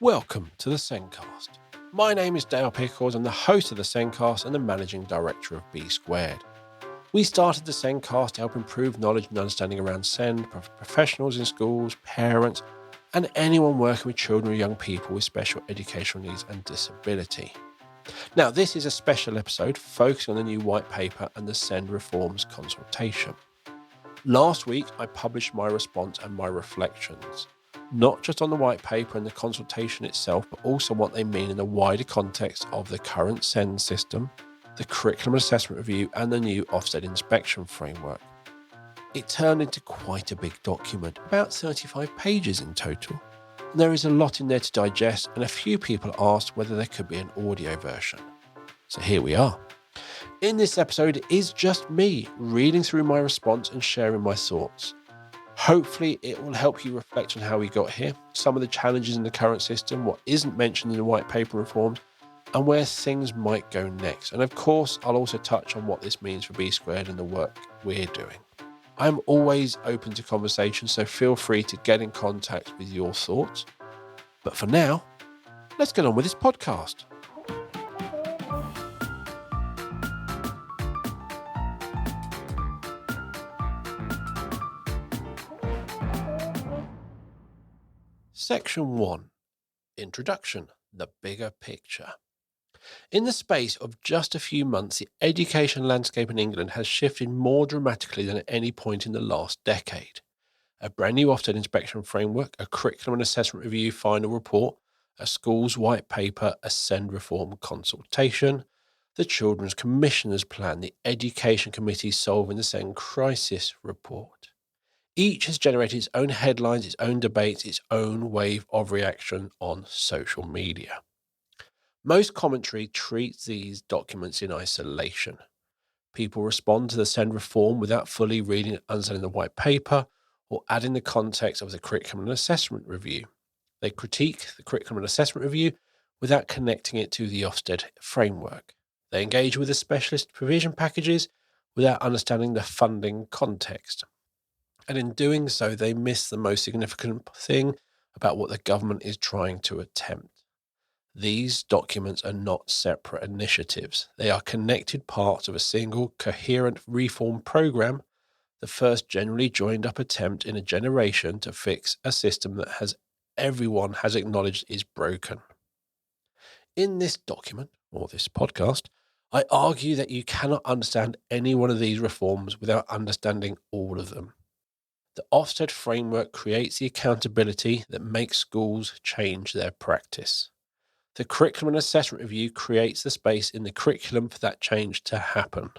Welcome to the Sendcast. My name is Dale Pickles. I'm the host of the Sendcast and the managing director of B Squared. We started the Sendcast to help improve knowledge and understanding around Send for professionals in schools, parents, and anyone working with children or young people with special educational needs and disability. Now, this is a special episode focusing on the new white paper and the Send reforms consultation. Last week, I published my response and my reflections, not just on the white paper and the consultation itself, but also what they mean in the wider context of the current Send system, the curriculum assessment review, and the new Ofsted Inspection Framework. It turned into quite a big document, about 35 pages in total. And there is a lot in there to digest, and a few people asked whether there could be an audio version. So here we are. In this episode, it is just me reading through my response and sharing my thoughts. Hopefully, it will help you reflect on how we got here, some of the challenges in the current system, what isn't mentioned in the white paper reforms, and where things might go next. And of course, I'll also touch on what this means for B Squared and the work we're doing. I'm always open to conversation, so feel free to get in contact with your thoughts. But for now, let's get on with this podcast. Section 1. Introduction. The bigger picture. In the space of just a few months, the education landscape in England has shifted more dramatically than at any point in the last decade. A brand new Ofsted Inspection Framework, a curriculum and assessment review final report, a school's white paper, a Send reform consultation, the Children's Commissioner's Plan, the Education Committee solving the Send crisis report. Each has generated its own headlines, its own debates, its own wave of reaction on social media. Most commentary treats these documents in isolation. People respond to the Send reform without fully reading and understanding the white paper or adding the context of the curriculum and assessment review. They critique the curriculum and assessment review without connecting it to the Ofsted framework. They engage with the specialist provision packages without understanding the funding context. And in doing so, they miss the most significant thing about what the government is trying to attempt. These documents are not separate initiatives. They are connected parts of a single, coherent reform programme, the first generally joined-up attempt in a generation to fix a system that everyone has acknowledged is broken. In this document, or this podcast, I argue that you cannot understand any one of these reforms without understanding all of them. The Ofsted framework creates the accountability that makes schools change their practice. The curriculum and assessment review creates the space in the curriculum for that change to happen.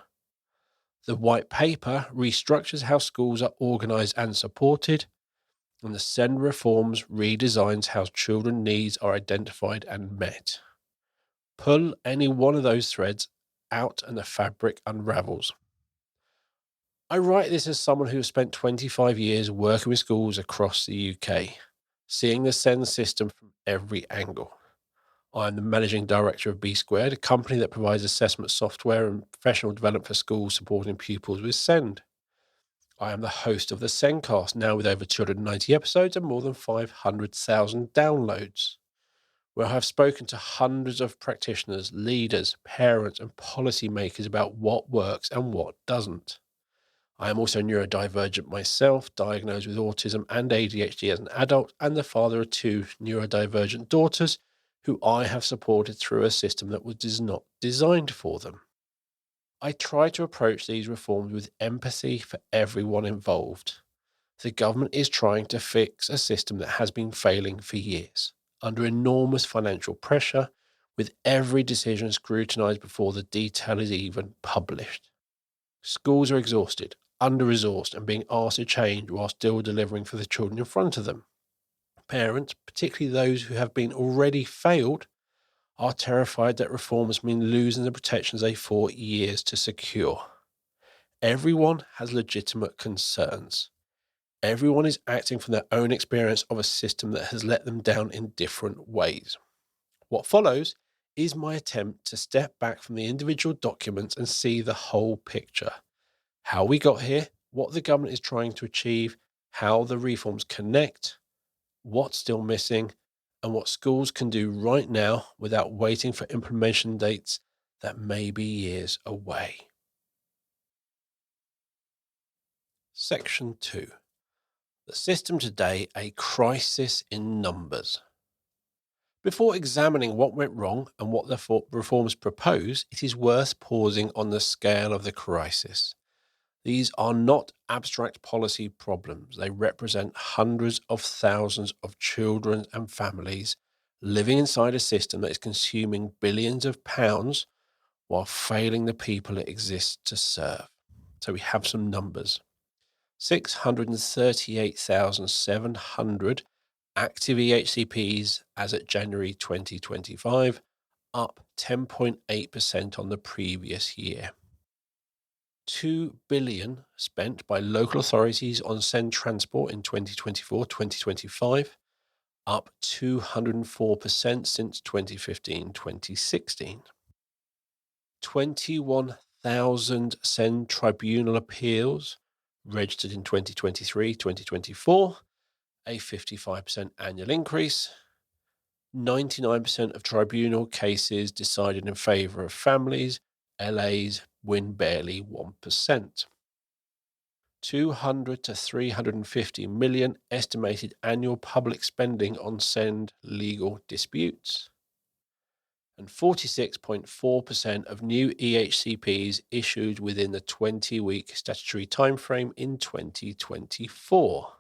The white paper restructures how schools are organised and supported, and the Send reforms redesigns how children's needs are identified and met. Pull any one of those threads out and the fabric unravels. I write this as someone who has spent 25 years working with schools across the UK, seeing the Send system from every angle. I am the managing director of B Squared, a company that provides assessment software and professional development for schools supporting pupils with Send. I am the host of the Sendcast, now with over 290 episodes and more than 500,000 downloads, where I have spoken to hundreds of practitioners, leaders, parents, and policymakers about what works and what doesn't. I am also neurodivergent myself, diagnosed with autism and ADHD as an adult, and the father of two neurodivergent daughters who I have supported through a system that was not designed for them. I try to approach these reforms with empathy for everyone involved. The government is trying to fix a system that has been failing for years, under enormous financial pressure, with every decision scrutinised before the detail is even published. Schools are exhausted, under-resourced, and being asked to change while still delivering for the children in front of them. Parents, particularly those who have been already failed, are terrified that reforms mean losing the protections they fought years to secure. Everyone has legitimate concerns. Everyone is acting from their own experience of a system that has let them down in different ways. What follows is my attempt to step back from the individual documents and see the whole picture. How we got here, what the government is trying to achieve, how the reforms connect, what's still missing, and what schools can do right now without waiting for implementation dates that may be years away. Section 2. The system today, a crisis in numbers. Before examining what went wrong and what the reforms propose, it is worth pausing on the scale of the crisis. These are not abstract policy problems. They represent hundreds of thousands of children and families living inside a system that is consuming billions of pounds while failing the people it exists to serve. So we have some numbers. 638,700 active EHCPs as at January 2025, up 10.8% on the previous year. 2 billion spent by local authorities on send transport in 2024-2025, up 204% since 2015-2016. 21,000 send tribunal appeals registered in 2023-2024, a 55% annual increase. 99% of tribunal cases decided in favour of families. LAs win barely 1%. 200 to 350 million estimated annual public spending on send legal disputes. And 46.4% of new EHCPs issued within the 20-week statutory timeframe in 2024.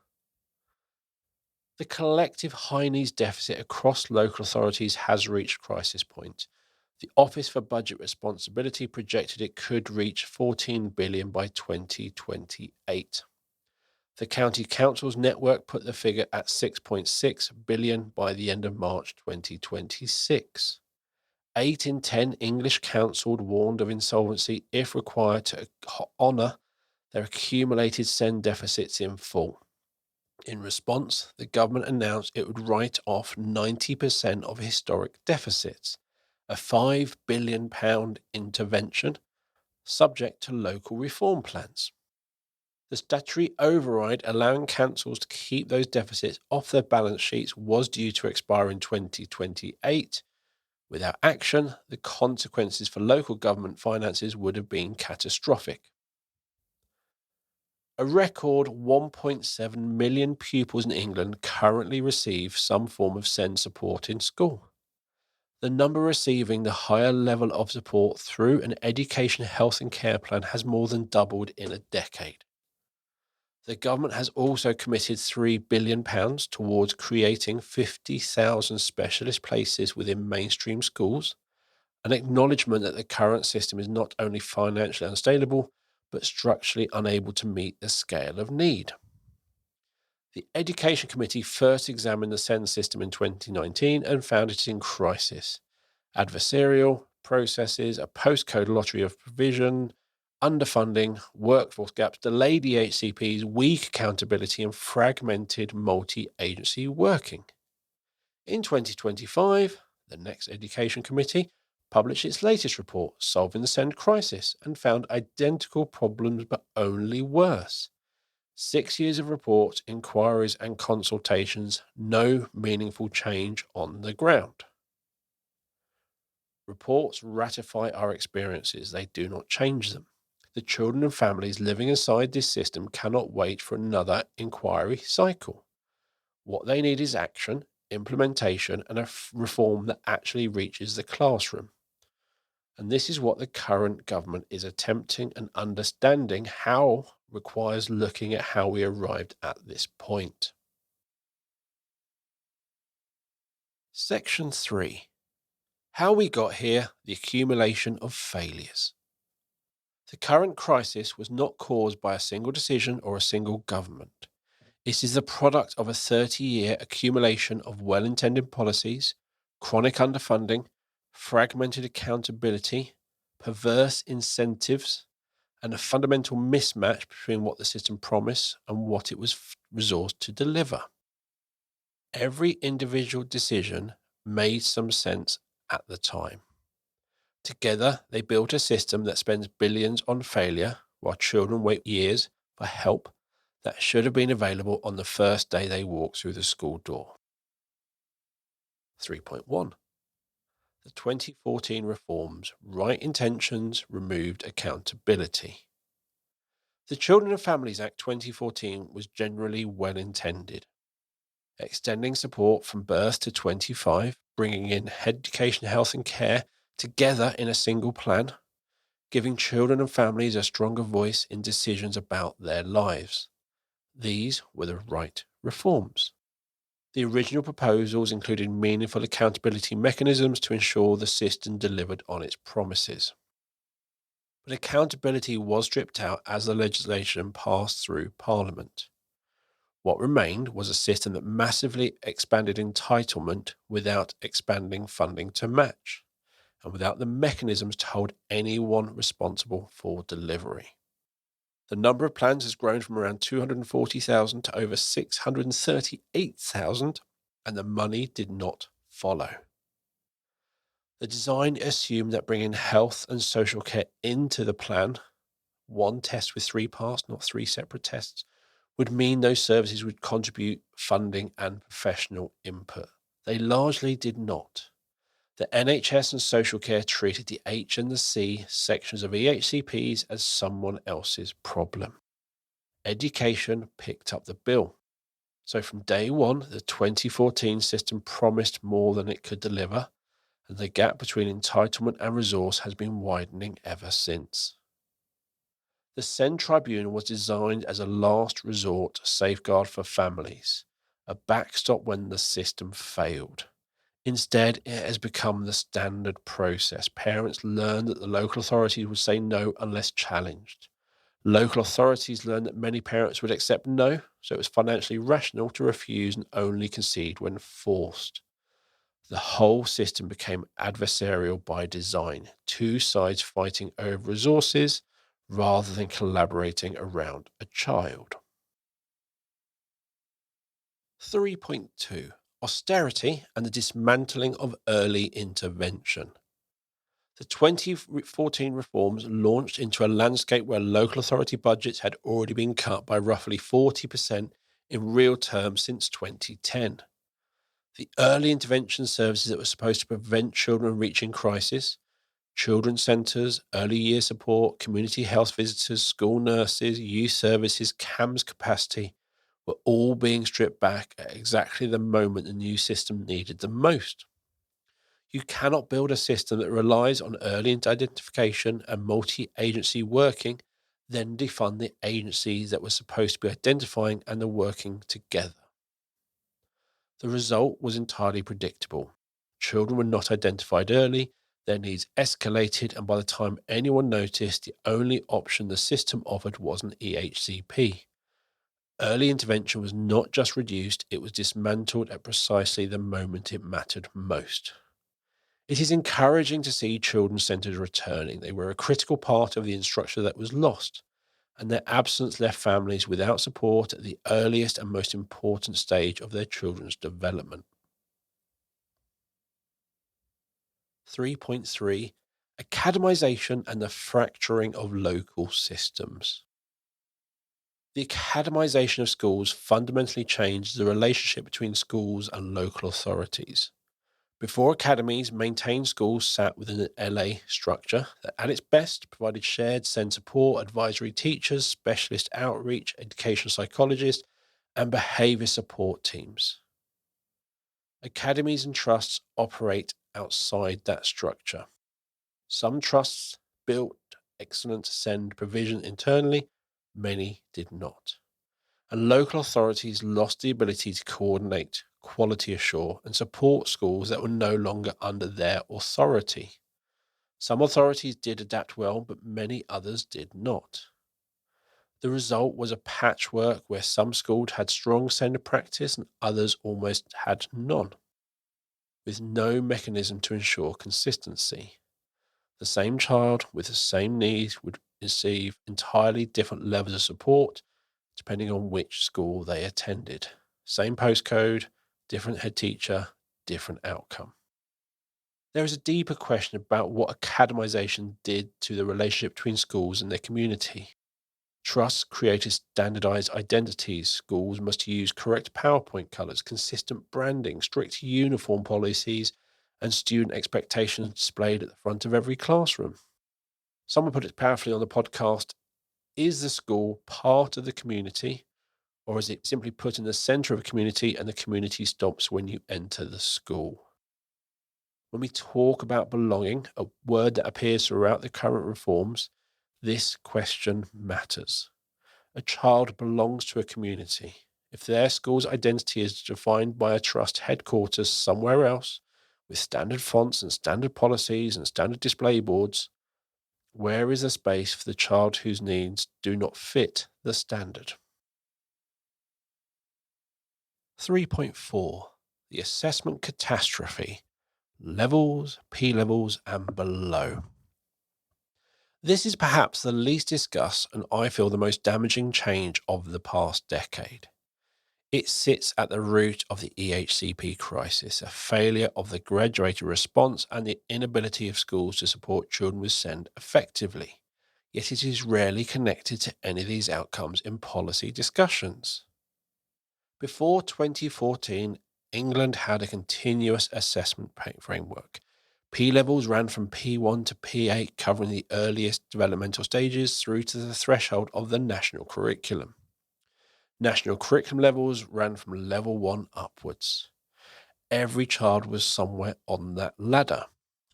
The collective high needs deficit across local authorities has reached crisis point. The Office for Budget Responsibility projected it could reach 14 billion by 2028. The County Council's network put the figure at 6.6 billion by the end of March 2026. 8 in 10 English councils warned of insolvency if required to honour their accumulated send deficits in full. In response, the government announced it would write off 90% of historic deficits, a £5 billion intervention subject to local reform plans. The statutory override allowing councils to keep those deficits off their balance sheets was due to expire in 2028. Without action, the consequences for local government finances would have been catastrophic. A record 1.7 million pupils in England currently receive some form of SEND support in school. The number receiving the higher level of support through an education, health and care plan has more than doubled in a decade. The government has also committed £3 billion towards creating 50,000 specialist places within mainstream schools, an acknowledgement that the current system is not only financially unstable, but structurally unable to meet the scale of need. The Education Committee first examined the SEND system in 2019 and found it in crisis. Adversarial processes, a postcode lottery of provision, underfunding, workforce gaps, delayed EHCPs, weak accountability, and fragmented multi-agency working. In 2025, the next Education Committee published its latest report, Solving the SEND Crisis, and found identical problems but only worse. 6 years of reports, inquiries, and consultations, no meaningful change on the ground. Reports ratify our experiences, they do not change them. The children and families living inside this system cannot wait for another inquiry cycle. What they need is action, implementation, and a reform that actually reaches the classroom. And this is what the current government is attempting, and understanding how requires looking at how we arrived at this point. Section 3. How we got here, the accumulation of failures. The current crisis was not caused by a single decision or a single government. It is the product of a 30-year accumulation of well-intended policies, chronic underfunding, fragmented accountability, perverse incentives, and a fundamental mismatch between what the system promised and what it was resourced to deliver. Every individual decision made some sense at the time. Together, they built a system that spends billions on failure while children wait years for help that should have been available on the first day they walk through the school door. 3.1. The 2014 reforms, right intentions, removed accountability. The Children and Families Act 2014 was generally well intended, extending support from birth to 25, bringing in education, health, and care together in a single plan, giving children and families a stronger voice in decisions about their lives. These were the right reforms. The original proposals included meaningful accountability mechanisms to ensure the system delivered on its promises. But accountability was stripped out as the legislation passed through Parliament. What remained was a system that massively expanded entitlement without expanding funding to match, and without the mechanisms to hold anyone responsible for delivery. The number of plans has grown from around 240,000 to over 638,000, and the money did not follow. The design assumed that bringing health and social care into the plan, one test with 3 parts, not 3 separate tests, would mean those services would contribute funding and professional input. They largely did not. The NHS and social care treated the H and the C sections of EHCPs as someone else's problem. Education picked up the bill. So from day one, the 2014 system promised more than it could deliver, and the gap between entitlement and resource has been widening ever since. The Sen Tribunal was designed as a last resort safeguard for families, a backstop when the system failed. Instead, it has become the standard process. Parents learn that the local authorities would say no unless challenged. Local authorities learned that many parents would accept no, so it was financially rational to refuse and only concede when forced. The whole system became adversarial by design, 2 sides fighting over resources rather than collaborating around a child. 3.2. Austerity and the dismantling of early intervention. The 2014 reforms launched into a landscape where local authority budgets had already been cut by roughly 40% in real terms since 2010. The early intervention services that were supposed to prevent children reaching crisis, children's centres, early year support, community health visitors, school nurses, youth services, CAMS capacity, were all being stripped back at exactly the moment the new system needed them most. You cannot build a system that relies on early identification and multi-agency working, then defund the agencies that were supposed to be identifying and are working together. The result was entirely predictable. Children were not identified early, their needs escalated, and by the time anyone noticed, the only option the system offered was an EHCP. Early intervention was not just reduced, it was dismantled at precisely the moment it mattered most. It is encouraging to see children's centres returning. They were a critical part of the infrastructure that was lost, and their absence left families without support at the earliest and most important stage of their children's development. 3.3. Academisation and the fracturing of local systems. The academisation of schools fundamentally changed the relationship between schools and local authorities. Before academies, maintained schools sat within an LA structure that at its best provided shared SEND support, advisory teachers, specialist outreach, educational psychologists, and behaviour support teams. Academies and trusts operate outside that structure. Some trusts built excellent SEND provision internally, many did not. And local authorities lost the ability to coordinate, quality assure, and support schools that were no longer under their authority. Some authorities did adapt well, but many others did not. The result was a patchwork where some schools had strong SEND practice and others almost had none, with no mechanism to ensure consistency. The same child with the same needs would receive entirely different levels of support depending on which school they attended. Same postcode, different head teacher, different outcome. There is a deeper question about what academisation did to the relationship between schools and their community. Trusts created standardized identities. Schools must use correct PowerPoint colors, consistent branding, strict uniform policies, and student expectations displayed at the front of every classroom. Someone put it powerfully on the podcast: is the school part of the community, or is it simply put in the center of a community and the community stops when you enter the school? When we talk about belonging, a word that appears throughout the current reforms, this question matters. A child belongs to a community. If their school's identity is defined by a trust headquarters somewhere else, with standard fonts and standard policies and standard display boards, where is the space for the child whose needs do not fit the standard? 3.4. The assessment catastrophe: levels, P levels, and below. This is perhaps the least discussed and I feel the most damaging change of the past decade. It sits at the root of the EHCP crisis, a failure of the graduated response and the inability of schools to support children with SEND effectively. Yet it is rarely connected to any of these outcomes in policy discussions. Before 2014, England had a continuous assessment framework. P levels ran from P1 to P8, covering the earliest developmental stages through to the threshold of the national curriculum. National curriculum levels ran from level 1 upwards. Every child was somewhere on that ladder.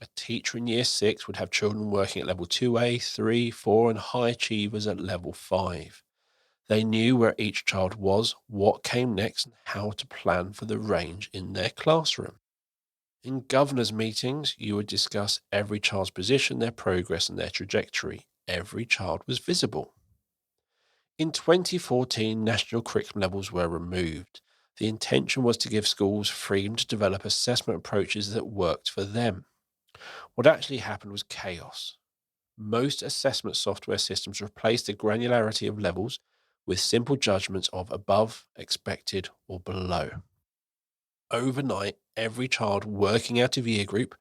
A teacher in year 6 would have children working at level 2A, 3, 4, and high achievers at level 5. They knew where each child was, what came next, and how to plan for the range in their classroom. In governors' meetings, you would discuss every child's position, their progress, and their trajectory. Every child was visible. In 2014, national curriculum levels were removed. The intention was to give schools freedom to develop assessment approaches that worked for them. What actually happened was chaos. Most assessment software systems replaced the granularity of levels with simple judgments of above, expected, or below. Overnight, every child working out of year group,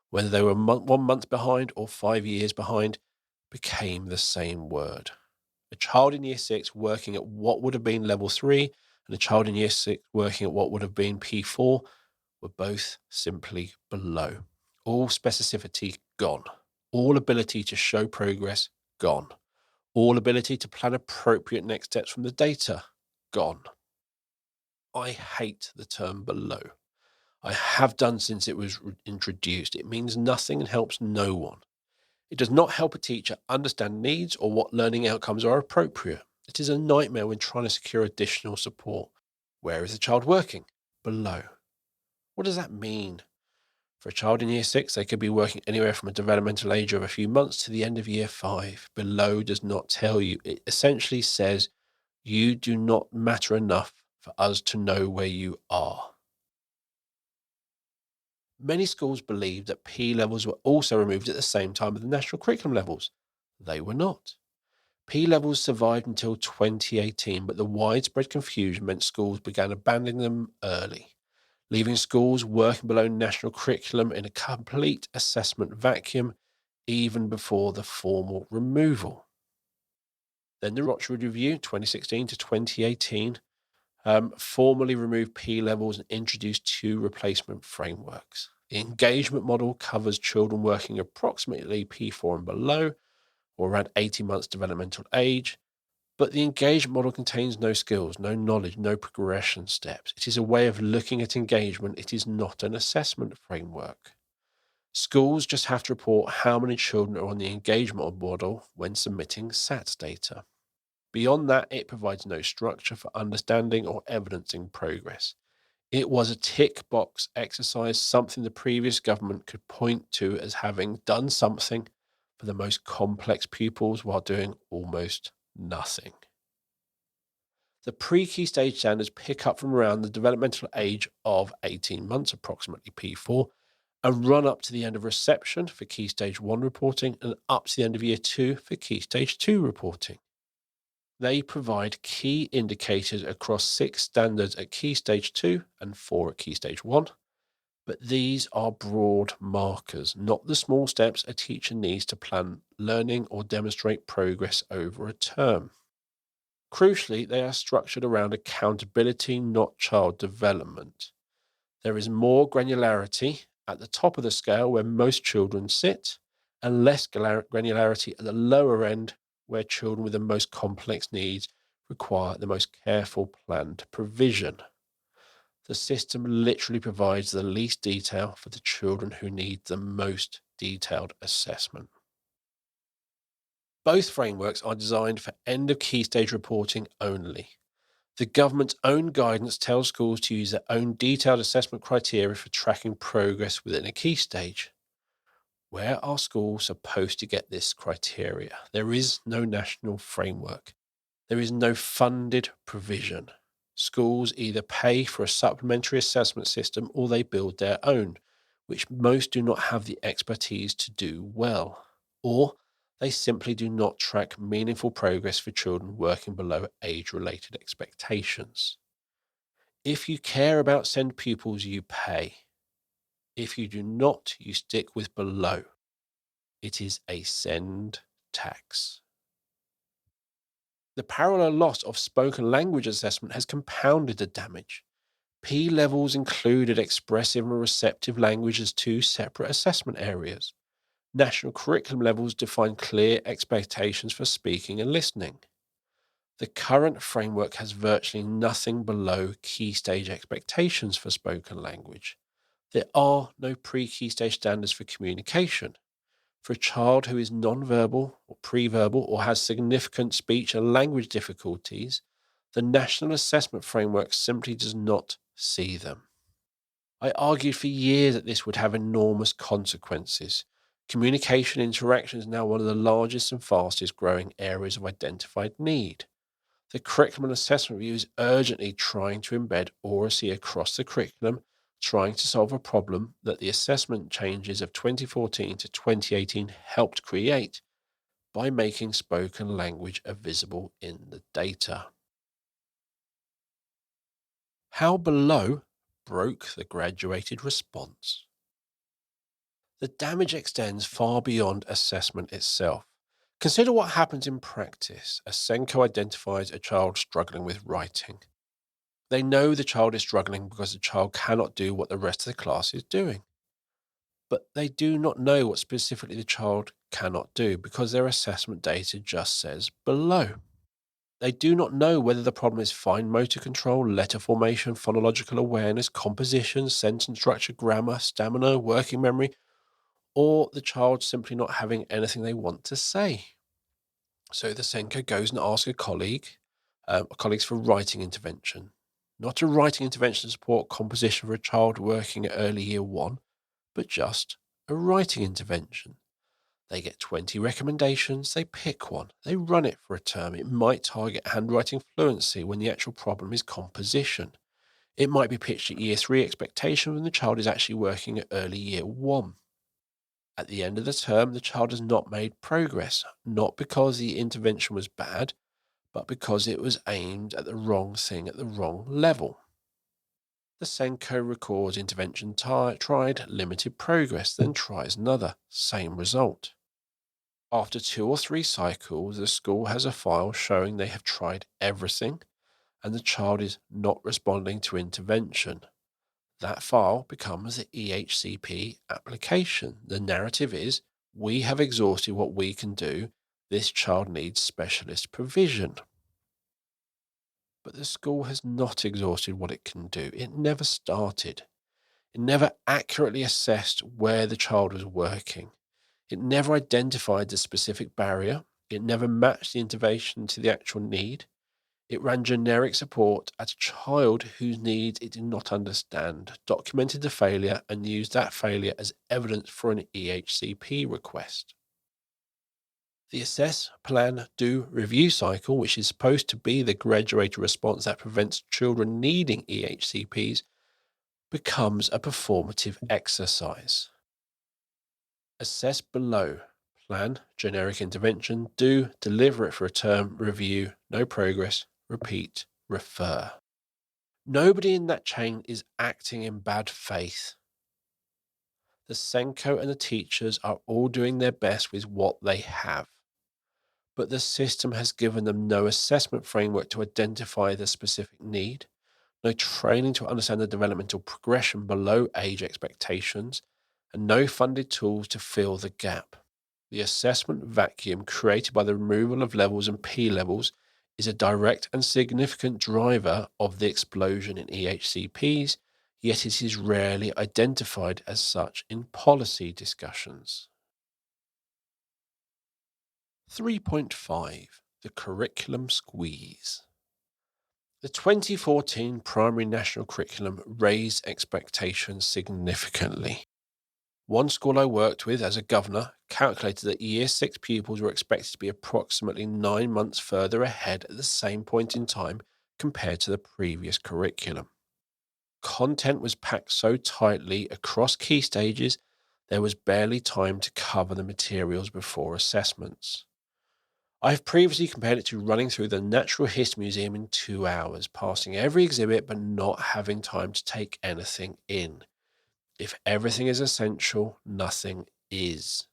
whether they were 1 month behind or 5 years behind, became the same word. A child in year 6 working at what would have been level 3 and a child in year 6 working at what would have been P4 were both simply below. All specificity gone. All ability to show progress gone. All ability to plan appropriate next steps from the data gone. I hate the term below. I have done since it was introduced. It means nothing and helps no one. It does not help a teacher understand needs or what learning outcomes are appropriate. It is a nightmare when trying to secure additional support. Where is the child working? Below. What does that mean? For a child in year 6, they could be working anywhere from a developmental age of a few months to the end of year 5. Below does not tell you. It essentially says you do not matter enough for us to know where you are. Many schools believed that P levels were also removed at the same time as the national curriculum levels. They were not. P levels survived until 2018, but the widespread confusion meant schools began abandoning them early, leaving schools working below national curriculum in a complete assessment vacuum even before the formal removal. Then the Rochford Review, 2016 to 2018, formally removed P levels and introduced 2 replacement frameworks. The engagement model covers children working approximately P4 and below, or around 18 months developmental age, but the engagement model contains no skills, no knowledge, no progression steps. It is a way of looking at engagement. It is not an assessment framework. Schools just have to report how many children are on the engagement model when submitting SATs data. Beyond that, it provides no structure for understanding or evidencing progress. It was a tick box exercise, something the previous government could point to as having done something for the most complex pupils while doing almost nothing. The pre-key stage standards pick up from around the developmental age of 18 months, approximately P4, and run up to the end of reception for key stage 1 reporting and up to the end of year 2 for key stage 2 reporting. They provide key indicators across 6 standards at Key Stage 2 and 4 at Key Stage 1, but these are broad markers, not the small steps a teacher needs to plan learning or demonstrate progress over a term. Crucially, they are structured around accountability, not child development. There is more granularity at the top of the scale where most children sit, and less granularity at the lower end where children with the most complex needs require the most careful planned provision. The system literally provides the least detail for the children who need the most detailed assessment. Both frameworks are designed for end of key stage reporting only. The government's own guidance tells schools to use their own detailed assessment criteria for tracking progress within a key stage. Where are schools supposed to get this criteria? There is no national framework. There is no funded provision. Schools either pay for a supplementary assessment system or they build their own, which most do not have the expertise to do well. Or they simply do not track meaningful progress for children working below age related expectations. If you care about SEND pupils, you pay. If you do not, you stick with below. It is a SEND tax. The parallel loss of spoken language assessment has compounded the damage. P levels included expressive and receptive language as two separate assessment areas. National curriculum levels define clear expectations for speaking and listening. The current framework has virtually nothing below key stage expectations for spoken language. There are no pre key stage standards for communication. For a child who is nonverbal or preverbal or has significant speech and language difficulties, the National Assessment Framework simply does not see them. I argued for years that this would have enormous consequences. Communication interaction is now one of the largest and fastest growing areas of identified need. The Curriculum and Assessment Review is urgently trying to embed oracy across the curriculum, trying to solve a problem that the assessment changes of 2014 to 2018 helped create by making spoken language visible in the data. How below broke the graduated response. The damage extends far beyond assessment itself. Consider what happens in practice. A SENCO identifies a child struggling with writing. They know the child is struggling because the child cannot do what the rest of the class is doing. But they do not know what specifically the child cannot do because their assessment data just says below. They do not know whether the problem is fine motor control, letter formation, phonological awareness, composition, sentence structure, grammar, stamina, working memory, or the child simply not having anything they want to say. So the Senko goes and asks colleagues for writing intervention. Not a writing intervention to support composition for a child working at early year one, but just a writing intervention. They get 20 recommendations, they pick one, they run it for a term. It might target handwriting fluency when the actual problem is composition. It might be pitched at year three expectation when the child is actually working at early year one. At the end of the term, the child has not made progress, not because the intervention was bad, but because it was aimed at the wrong thing at the wrong level. The Senko records intervention tried, limited progress, then tries another, same result. After 2 or 3 cycles, the school has a file showing they have tried everything and the child is not responding to intervention. That file becomes the EHCP application. The narrative is, we have exhausted what we can do. This child needs specialist provision. But the school has not exhausted what it can do. It never started. It never accurately assessed where the child was working. It never identified the specific barrier. It never matched the intervention to the actual need. It ran generic support at a child whose needs it did not understand, documented the failure, and used that failure as evidence for an EHCP request. The assess, plan, do, review cycle, which is supposed to be the graduated response that prevents children needing EHCPs, becomes a performative exercise. Assess below. Plan, generic intervention, do, deliver it for a term, review, no progress, repeat, refer. Nobody in that chain is acting in bad faith. The Senko and the teachers are all doing their best with what they have. but the system has given them no assessment framework to identify the specific need, no training to understand the developmental progression below age expectations, and no funded tools to fill the gap. The assessment vacuum created by the removal of levels and P levels is a direct and significant driver of the explosion in EHCPs, yet it is rarely identified as such in policy discussions. 3.5 The Curriculum Squeeze. The 2014 Primary National Curriculum raised expectations significantly. One school I worked with as a governor calculated that Year 6 pupils were expected to be approximately 9 months further ahead at the same point in time compared to the previous curriculum. Content was packed so tightly across key stages, there was barely time to cover the materials before assessments. I have previously compared it to running through the Natural History Museum in 2 hours, passing every exhibit but not having time to take anything in. If everything is essential, nothing is.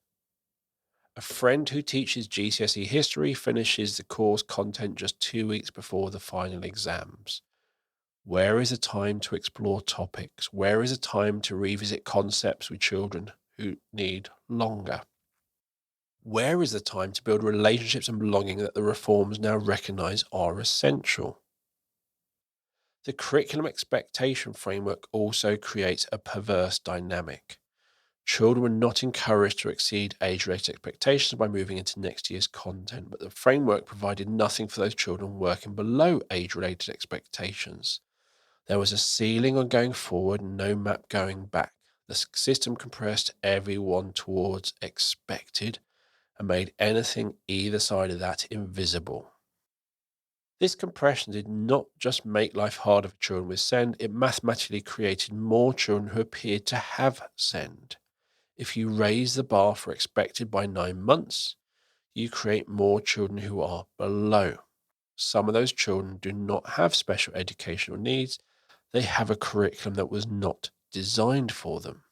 A friend who teaches GCSE history finishes the course content just 2 weeks before the final exams. Where is the time to explore topics? Where is the time to revisit concepts with children who need longer? Where is the time to build relationships and belonging that the reforms now recognise are essential? The curriculum expectation framework also creates a perverse dynamic. Children were not encouraged to exceed age-related expectations by moving into next year's content, but the framework provided nothing for those children working below age-related expectations. There was a ceiling on going forward and no map going back. The system compressed everyone towards expected and made anything either side of that invisible. This compression did not just make life harder for children with SEND, it mathematically created more children who appeared to have SEND. If you raise the bar for expected by 9 months, you create more children who are below. Some of those children do not have special educational needs, they have a curriculum that was not designed for them.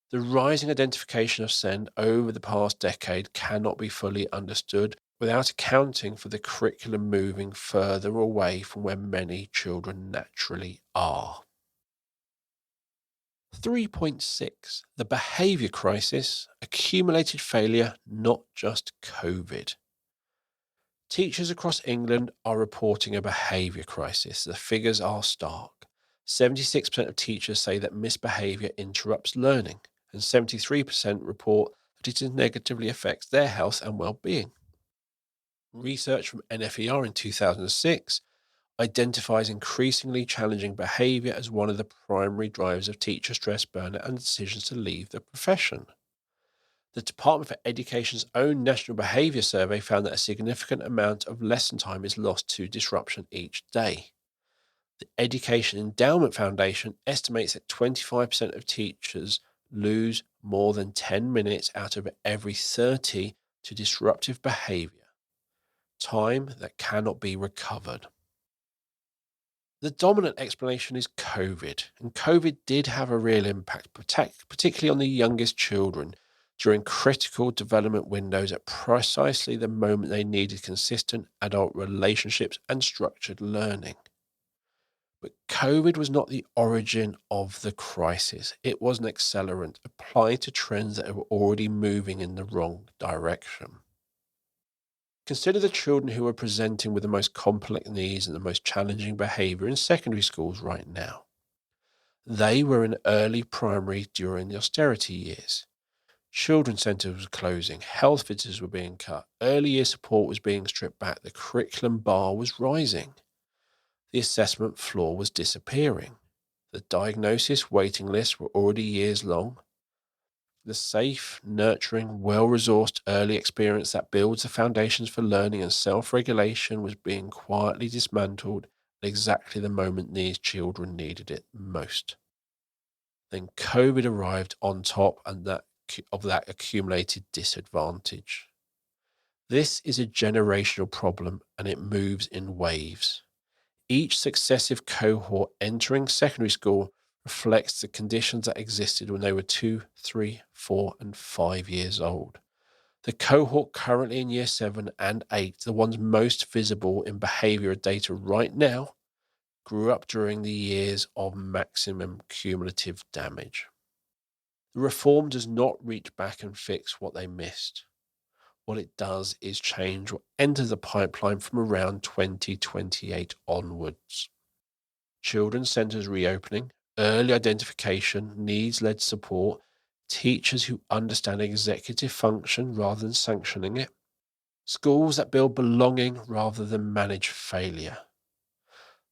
The rising identification of SEND over the past decade cannot be fully understood without accounting for the curriculum moving further away from where many children naturally are. 3.6 The Behaviour Crisis, Accumulated Failure, Not Just COVID. Teachers across England are reporting a behaviour crisis. The figures are stark. 76% of teachers say that misbehaviour interrupts learning, and 73% report that it negatively affects their health and well-being. Research from NFER in 2006 identifies increasingly challenging behaviour as one of the primary drivers of teacher stress, burnout, and decisions to leave the profession. The Department for Education's own National Behaviour Survey found that a significant amount of lesson time is lost to disruption each day. The Education Endowment Foundation estimates that 25% of teachers lose more than 10 minutes out of every 30 to disruptive behaviour, time that cannot be recovered. The dominant explanation is COVID, and COVID did have a real impact, particularly on the youngest children during critical development windows at precisely the moment they needed consistent adult relationships and structured learning. But COVID was not the origin of the crisis. It was an accelerant applied to trends that were already moving in the wrong direction. Consider the children who are presenting with the most complex needs and the most challenging behaviour in secondary schools right now. They were in early primary during the austerity years. Children's centres were closing, health visitors were being cut, early year support was being stripped back, the curriculum bar was rising. The assessment floor was disappearing. The diagnosis waiting lists were already years long. The safe, nurturing, well-resourced early experience that builds the foundations for learning and self-regulation was being quietly dismantled at exactly the moment these children needed it most. Then COVID arrived on top of that accumulated disadvantage. This is a generational problem and it moves in waves. Each successive cohort entering secondary school reflects the conditions that existed when they were 2, 3, 4, and 5 years old. The cohort currently in year 7 and 8, the ones most visible in behaviour data right now, grew up during the years of maximum cumulative damage. The reform does not reach back and fix what they missed. What it does is change what enters the pipeline from around 2028 onwards. Children's centres reopening, early identification, needs led support, teachers who understand executive function rather than sanctioning it, schools that build belonging rather than manage failure.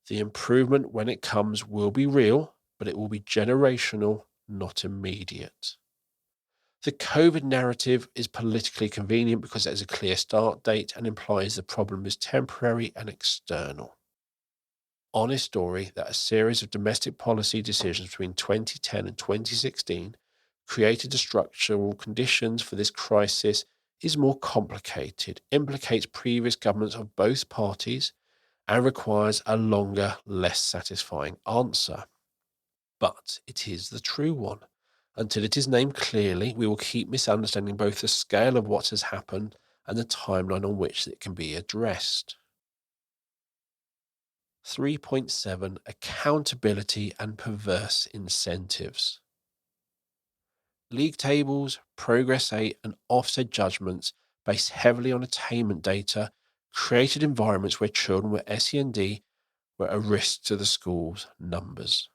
The improvement, when it comes, will be real, but it will be generational, not immediate. The COVID narrative is politically convenient because it has a clear start date and implies the problem is temporary and external. Honest story that a series of domestic policy decisions between 2010 and 2016 created the structural conditions for this crisis is more complicated, implicates previous governments of both parties, and requires a longer, less satisfying answer. But it is the true one. Until it is named clearly, we will keep misunderstanding both the scale of what has happened and the timeline on which it can be addressed. 3.7 Accountability and perverse incentives. League tables, Progress 8, and Ofsted judgments based heavily on attainment data created environments where children with SEND were a risk to the school's numbers.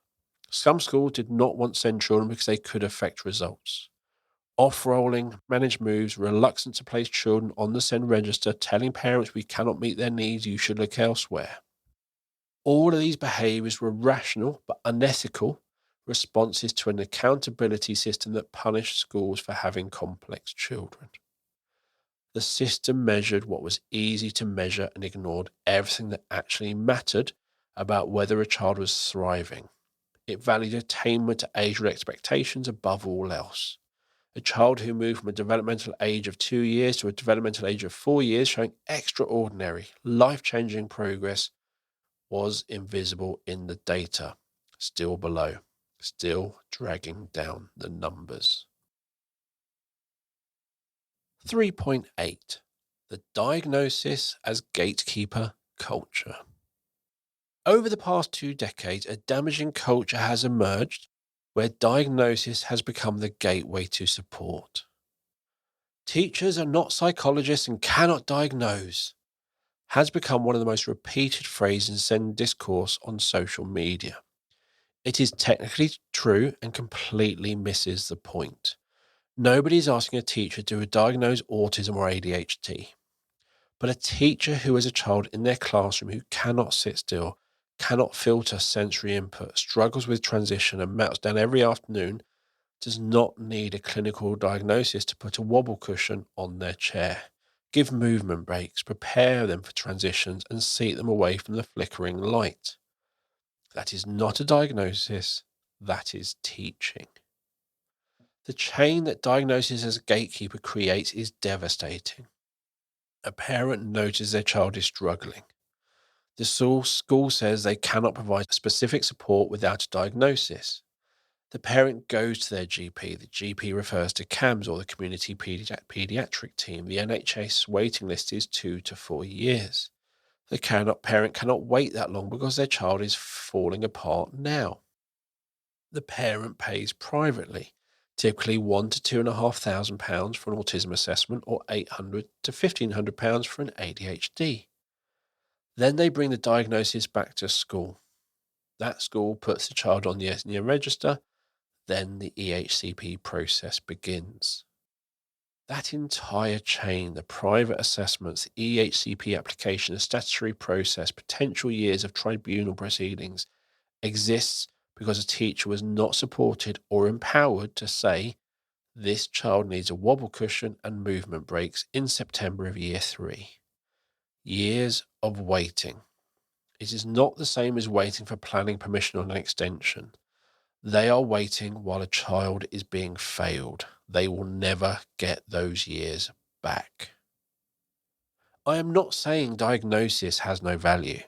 Some schools did not want to send children because they could affect results. Off-rolling, managed moves, reluctant to place children on the send register, telling parents we cannot meet their needs, you should look elsewhere. All of these behaviours were rational but unethical responses to an accountability system that punished schools for having complex children. The system measured what was easy to measure and ignored everything that actually mattered about whether a child was thriving. It valued attainment to age-old expectations above all else. A child who moved from a developmental age of 2 years to a developmental age of 4 years showing extraordinary, life-changing progress was invisible in the data, still below, still dragging down the numbers. 3.8 The diagnosis as gatekeeper culture. Over the past 2 decades, a damaging culture has emerged where diagnosis has become the gateway to support. Teachers are not psychologists and cannot diagnose has become one of the most repeated phrases in discourse on social media. It is technically true and completely misses the point. Nobody is asking a teacher to diagnose autism or ADHD. But a teacher who has a child in their classroom who cannot sit still, cannot filter sensory input, struggles with transition and melts down every afternoon, does not need a clinical diagnosis to put a wobble cushion on their chair, give movement breaks, prepare them for transitions, and seat them away from the flickering light. That is not a diagnosis, that is teaching. The chain that diagnosis as a gatekeeper creates is devastating. A parent notices their child is struggling. The school says they cannot provide specific support without a diagnosis. The parent goes to their GP. The GP refers to CAMS or the community pediatric team. The NHS waiting list is 2 to 4 years. The parent cannot wait that long because their child is falling apart now. The parent pays privately, typically £1,000 to £2,500 for an autism assessment or £800 to £1,500 for an ADHD. Then they bring the diagnosis back to school. That school puts the child on the SNE register. Then the EHCP process begins. That entire chain, the private assessments, the EHCP application, the statutory process, potential years of tribunal proceedings, exists because a teacher was not supported or empowered to say, this child needs a wobble cushion and movement breaks in September of year 3. Years of waiting. It is not the same as waiting for planning permission on an extension. They are waiting while a child is being failed. They will never get those years back. I am not saying diagnosis has no value.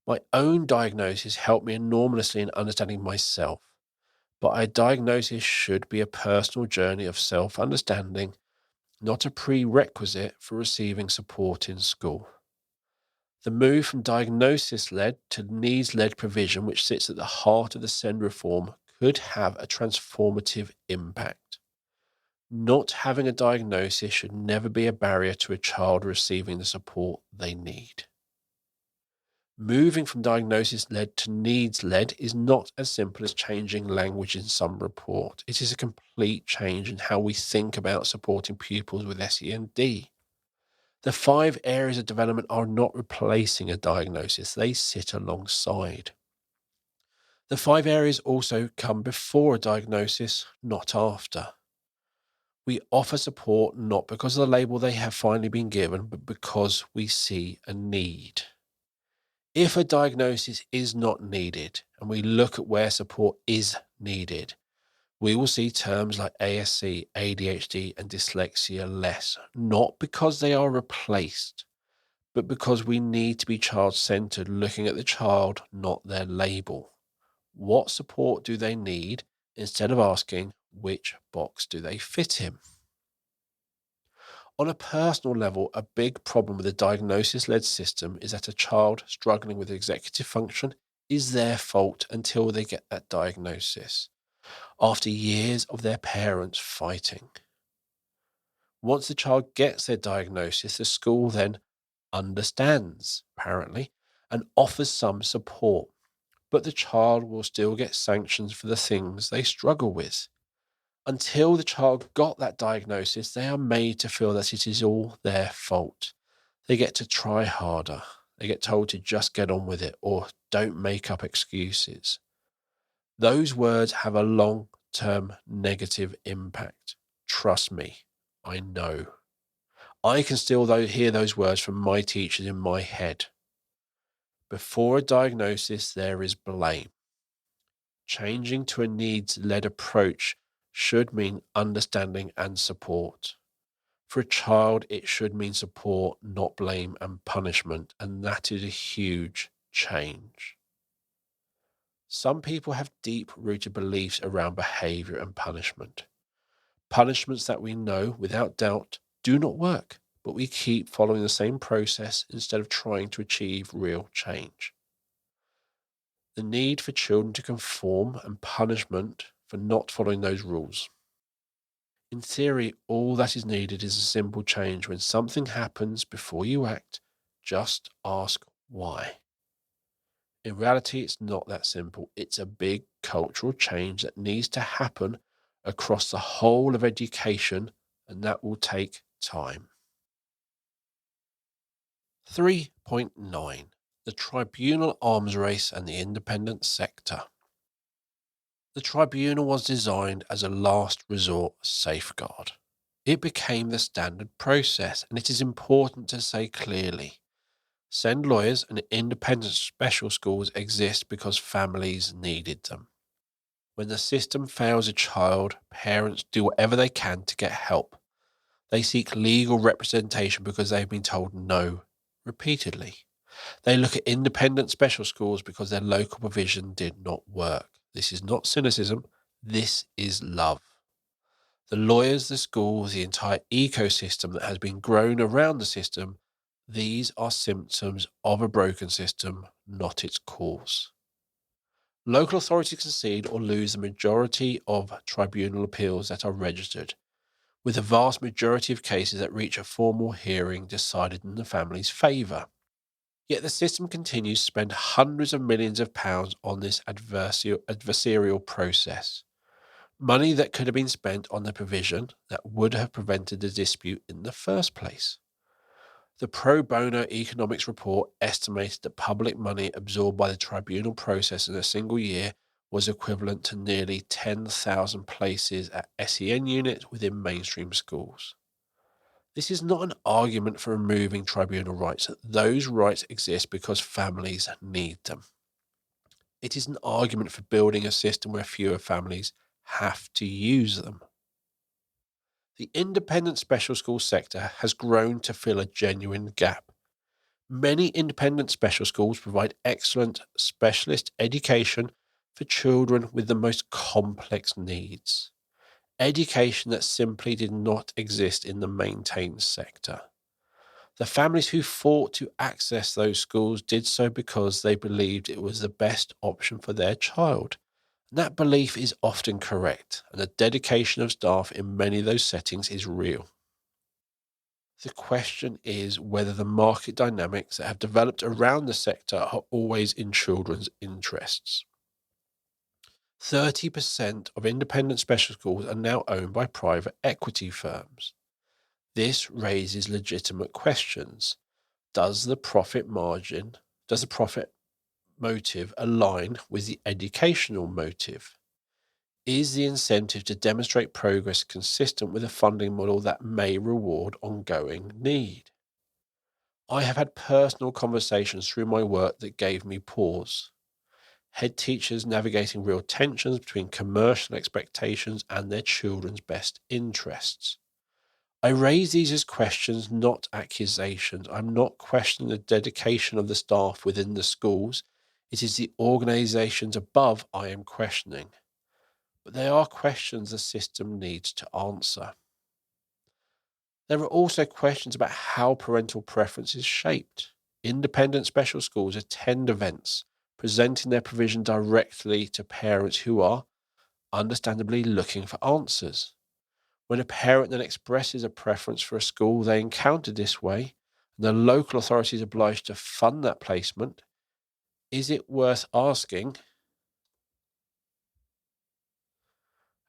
My own diagnosis helped me enormously in understanding myself. But a diagnosis should be a personal journey of self-understanding not a prerequisite for receiving support in school. The move from diagnosis led to needs led provision, which sits at the heart of the SEND reform, could have a transformative impact. Not having a diagnosis should never be a barrier to a child receiving the support they need. Moving from diagnosis led to needs led is not as simple as changing language in some report. It is a complete change in how we think about supporting pupils with SEND. The 5 areas of development are not replacing a diagnosis, they sit alongside. The 5 areas also come before a diagnosis, not after. We offer support not because of the label they have finally been given, but because we see a need. If a diagnosis is not needed and we look at where support is needed, we will see terms like ASC, ADHD, and dyslexia less, not because they are replaced, but because we need to be child-centered, looking at the child, not their label. What support do they need, instead of asking which box do they fit in? On a personal level, a big problem with the diagnosis-led system is that a child struggling with executive function is their fault until they get that diagnosis, after years of their parents fighting. Once the child gets their diagnosis, the school then understands, apparently, and offers some support, but the child will still get sanctions for the things they struggle with. Until the child got that diagnosis, they are made to feel that it is all their fault. They get to try harder. They get told to just get on with it or don't make up excuses. Those words have a long-term negative impact. Trust me, I know. I can still hear those words from my teachers in my head. Before a diagnosis, there is blame. Changing to a needs-led approach should mean understanding and support. For a child, it should mean support, not blame and punishment, and that is a huge change. Some people have deep-rooted beliefs around behavior and punishment. Punishments that we know, without doubt, do not work, but we keep following the same process instead of trying to achieve real change. The need for children to conform and punishment for not following those rules. In theory, all that is needed is a simple change. When something happens, before you act, just ask why. In reality, it's not that simple. It's a big cultural change that needs to happen across the whole of education, and that will take time. 3.9. The tribunal arms race and the independent sector. The tribunal was designed as a last resort safeguard. It became the standard process, and it is important to say clearly, SEND lawyers and independent special schools exist because families needed them. When the system fails a child, parents do whatever they can to get help. They seek legal representation because they've been told no repeatedly. They look at independent special schools because their local provision did not work. This is not cynicism, this is love. The lawyers, the schools, the entire ecosystem that has been grown around the system, these are symptoms of a broken system, not its cause. Local authorities concede or lose the majority of tribunal appeals that are registered, with the vast majority of cases that reach a formal hearing decided in the family's favour. Yet the system continues to spend hundreds of millions of pounds on this adversarial process. Money that could have been spent on the provision that would have prevented the dispute in the first place. The pro bono economics report estimated that public money absorbed by the tribunal process in a single year was equivalent to nearly 10,000 places at SEN units within mainstream schools. This is not an argument for removing tribunal rights. Those rights exist because families need them. It is an argument for building a system where fewer families have to use them. The independent special school sector has grown to fill a genuine gap. Many independent special schools provide excellent specialist education for children with the most complex needs. education that simply did not exist in the maintained sector. The families who fought to access those schools did so because they believed it was the best option for their child. And that belief is often correct, and the dedication of staff in many of those settings is real. The question is whether the market dynamics that have developed around the sector are always in children's interests. 30% of independent special schools are now owned by private equity firms. This raises legitimate questions. Does the profit motive align with the educational motive? Is the incentive to demonstrate progress consistent with a funding model that may reward ongoing need? I have had personal conversations through my work that gave me pause. Head teachers navigating real tensions between commercial expectations and their children's best interests. I raise these as questions, not accusations. I'm not questioning the dedication of the staff within the schools. It is the organizations above I am questioning. But they are questions the system needs to answer. There are also questions about how parental preference is shaped. Independent special schools attend events, presenting their provision directly to parents who are, understandably, looking for answers. When a parent then expresses a preference for a school they encountered this way, and the local authority is obliged to fund that placement, is it worth asking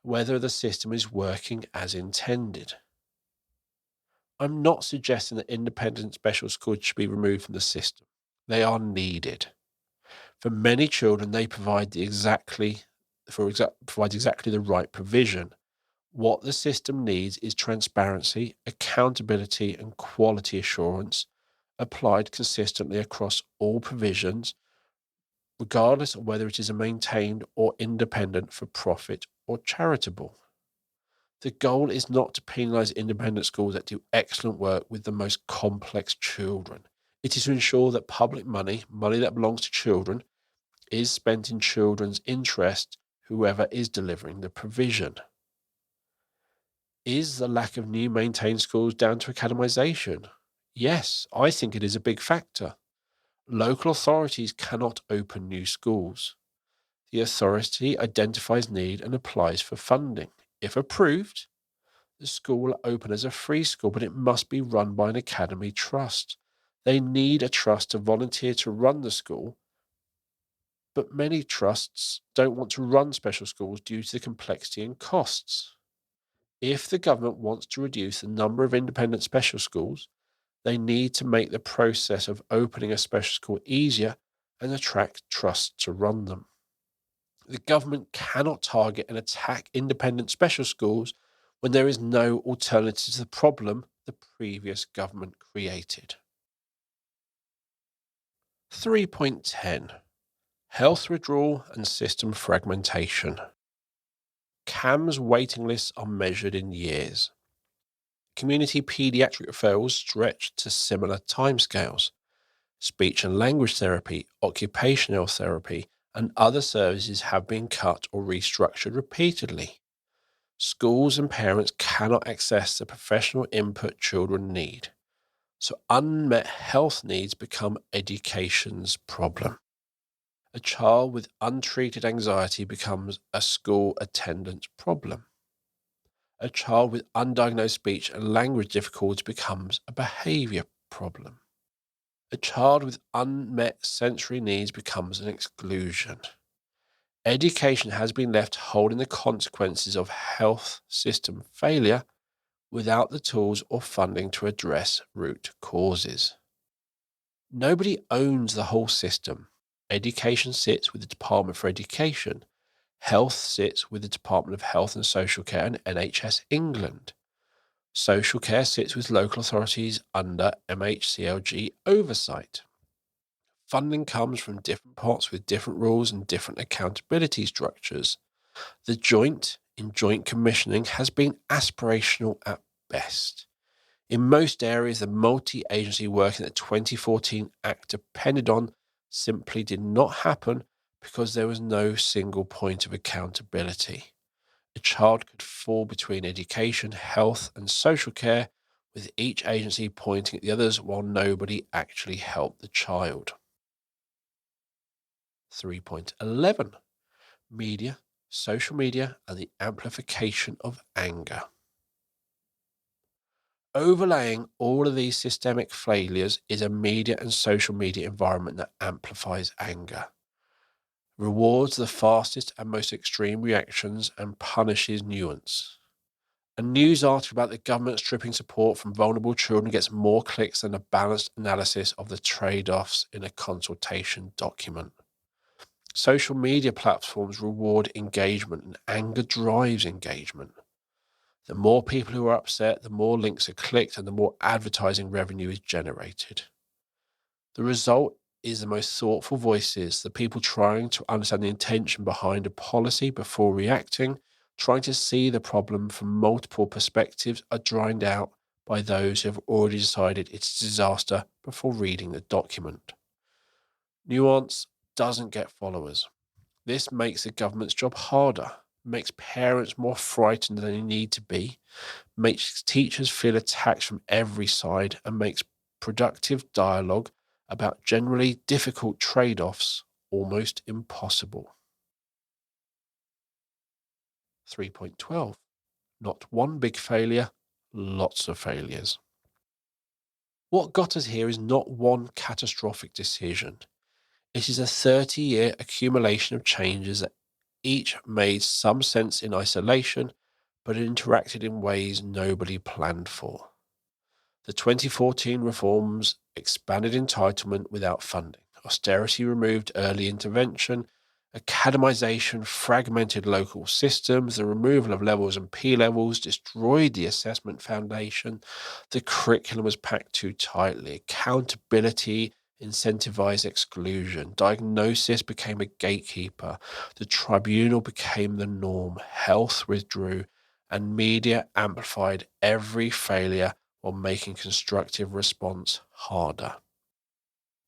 whether the system is working as intended? I'm not suggesting that independent special schools should be removed from the system. They are needed. For many children, they provide provides exactly the right provision. What the system needs is transparency, accountability, and quality assurance applied consistently across all provisions, regardless of whether it is a maintained or independent for profit or charitable. The goal is not to penalise independent schools that do excellent work with the most complex children. It is to ensure that public money, money that belongs to children, is spent in children's interest, whoever is delivering the provision. Is the lack of new maintained schools down to academisation? Yes, I think it is a big factor. Local authorities cannot open new schools. The authority identifies need and applies for funding. If approved, the school will open as a free school, but it must be run by an academy trust. They need a trust to volunteer to run the school, but many trusts don't want to run special schools due to the complexity and costs. If the government wants to reduce the number of independent special schools, they need to make the process of opening a special school easier and attract trusts to run them. The government cannot target and attack independent special schools when there is no alternative to the problem the previous government created. 3.10 Health withdrawal and system fragmentation. CAMS waiting lists are measured in years. Community paediatric referrals stretch to similar timescales. Speech and language therapy, occupational therapy, and other services have been cut or restructured repeatedly. Schools and parents cannot access the professional input children need. So unmet health needs become education's problem. A child with untreated anxiety becomes a school attendance problem. A child with undiagnosed speech and language difficulties becomes a behavior problem. A child with unmet sensory needs becomes an exclusion. Education has been left holding the consequences of health system failure without the tools or funding to address root causes. Nobody owns the whole system. Education sits with the Department for Education. Health sits with the Department of Health and Social Care and NHS England. Social care sits with local authorities under MHCLG oversight. Funding comes from different pots with different rules and different accountability structures. The joint commissioning has been aspirational at best. In most areas, the multi-agency work in the 2014 Act depended on simply did not happen because there was no single point of accountability. A child could fall between education, health, and social care, with each agency pointing at the others while nobody actually helped the child. 3.11 Media, social media, and the amplification of anger. Overlaying all of these systemic failures is a media and social media environment that amplifies anger, rewards the fastest and most extreme reactions, and punishes nuance. A news article about the government stripping support from vulnerable children gets more clicks than a balanced analysis of the trade offs in a consultation document. Social media platforms reward engagement, and anger drives engagement. The more people who are upset, the more links are clicked, and the more advertising revenue is generated. The result is the most thoughtful voices, the people trying to understand the intention behind a policy before reacting, trying to see the problem from multiple perspectives, are drowned out by those who have already decided it's a disaster before reading the document. Nuance doesn't get followers. This makes the government's job harder, makes parents more frightened than they need to be, makes teachers feel attacked from every side, and makes productive dialogue about generally difficult trade offs almost impossible. 3.12 Not one big failure, lots of failures. What got us here is not one catastrophic decision. It is a 30-year accumulation of changes that each made some sense in isolation, but interacted in ways nobody planned for. The 2014 reforms expanded entitlement without funding. Austerity removed early intervention. Academisation fragmented local systems. The removal of levels and P levels destroyed the assessment foundation. The curriculum was packed too tightly. Accountability incentivized exclusion. Diagnosis became a gatekeeper. The tribunal became the norm. Health withdrew. And media amplified every failure while making constructive response harder.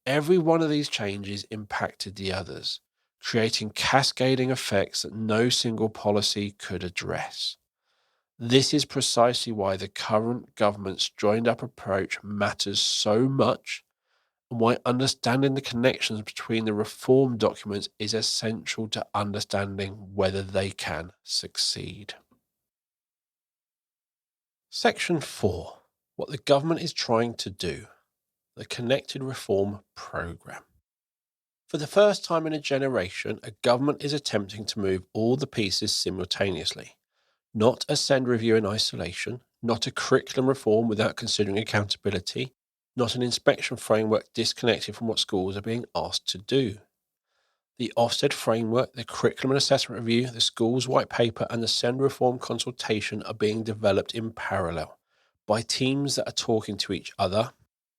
Every one of these changes impacted the others, creating cascading effects that no single policy could address. This is precisely why the current government's joined-up approach matters so much, and why understanding the connections between the reform documents is essential to understanding whether they can succeed. Section 4. What the government is trying to do. The Connected Reform Programme. For the first time in a generation, a government is attempting to move all the pieces simultaneously. Not a SEND review in isolation, not a curriculum reform without considering accountability, not an inspection framework disconnected from what schools are being asked to do. The Ofsted framework, the curriculum and assessment review, the schools white paper, and the SEND reform consultation are being developed in parallel by teams that are talking to each other,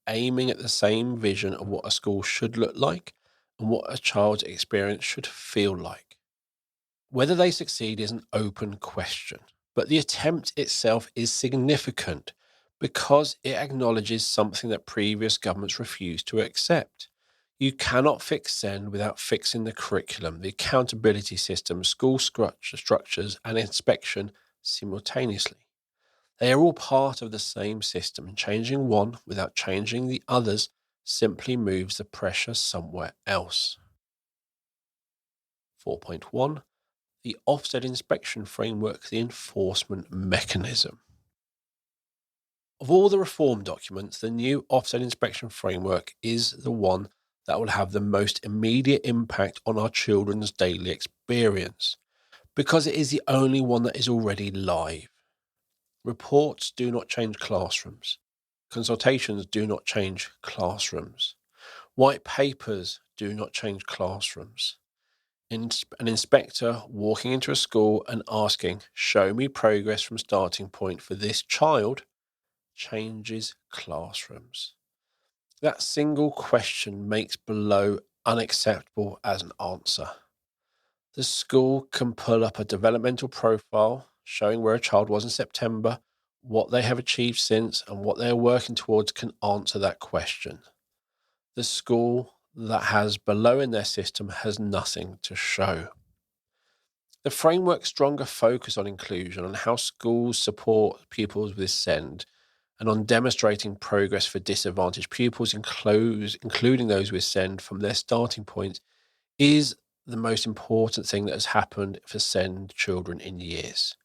aiming at the same vision of what a school should look like and what a child's experience should feel like. Whether they succeed is an open question, but the attempt itself is significant because it acknowledges something that previous governments refused to accept. You cannot fix SEND without fixing the curriculum, the accountability system, school structures, and inspection simultaneously. They are all part of the same system, and changing one without changing the others simply moves the pressure somewhere else. 4.1 The Ofsted Inspection Framework, the enforcement mechanism. Of all the reform documents, the new Ofsted Inspection Framework is the one that will have the most immediate impact on our children's daily experience, because it is the only one that is already live. Reports do not change classrooms. Consultations do not change classrooms. White papers do not change classrooms. An inspector walking into a school and asking, "Show me progress from starting point for this child," changes classrooms. That single question makes below unacceptable as an answer. The school can pull up a developmental profile showing where a child was in September, what they have achieved since, and what they are working towards can answer that question. The school that has below in their system has nothing to show. The framework's stronger focus on inclusion, on how schools support pupils with SEND, and on demonstrating progress for disadvantaged pupils, including those with SEND from their starting point, is the most important thing that has happened for SEND children in years.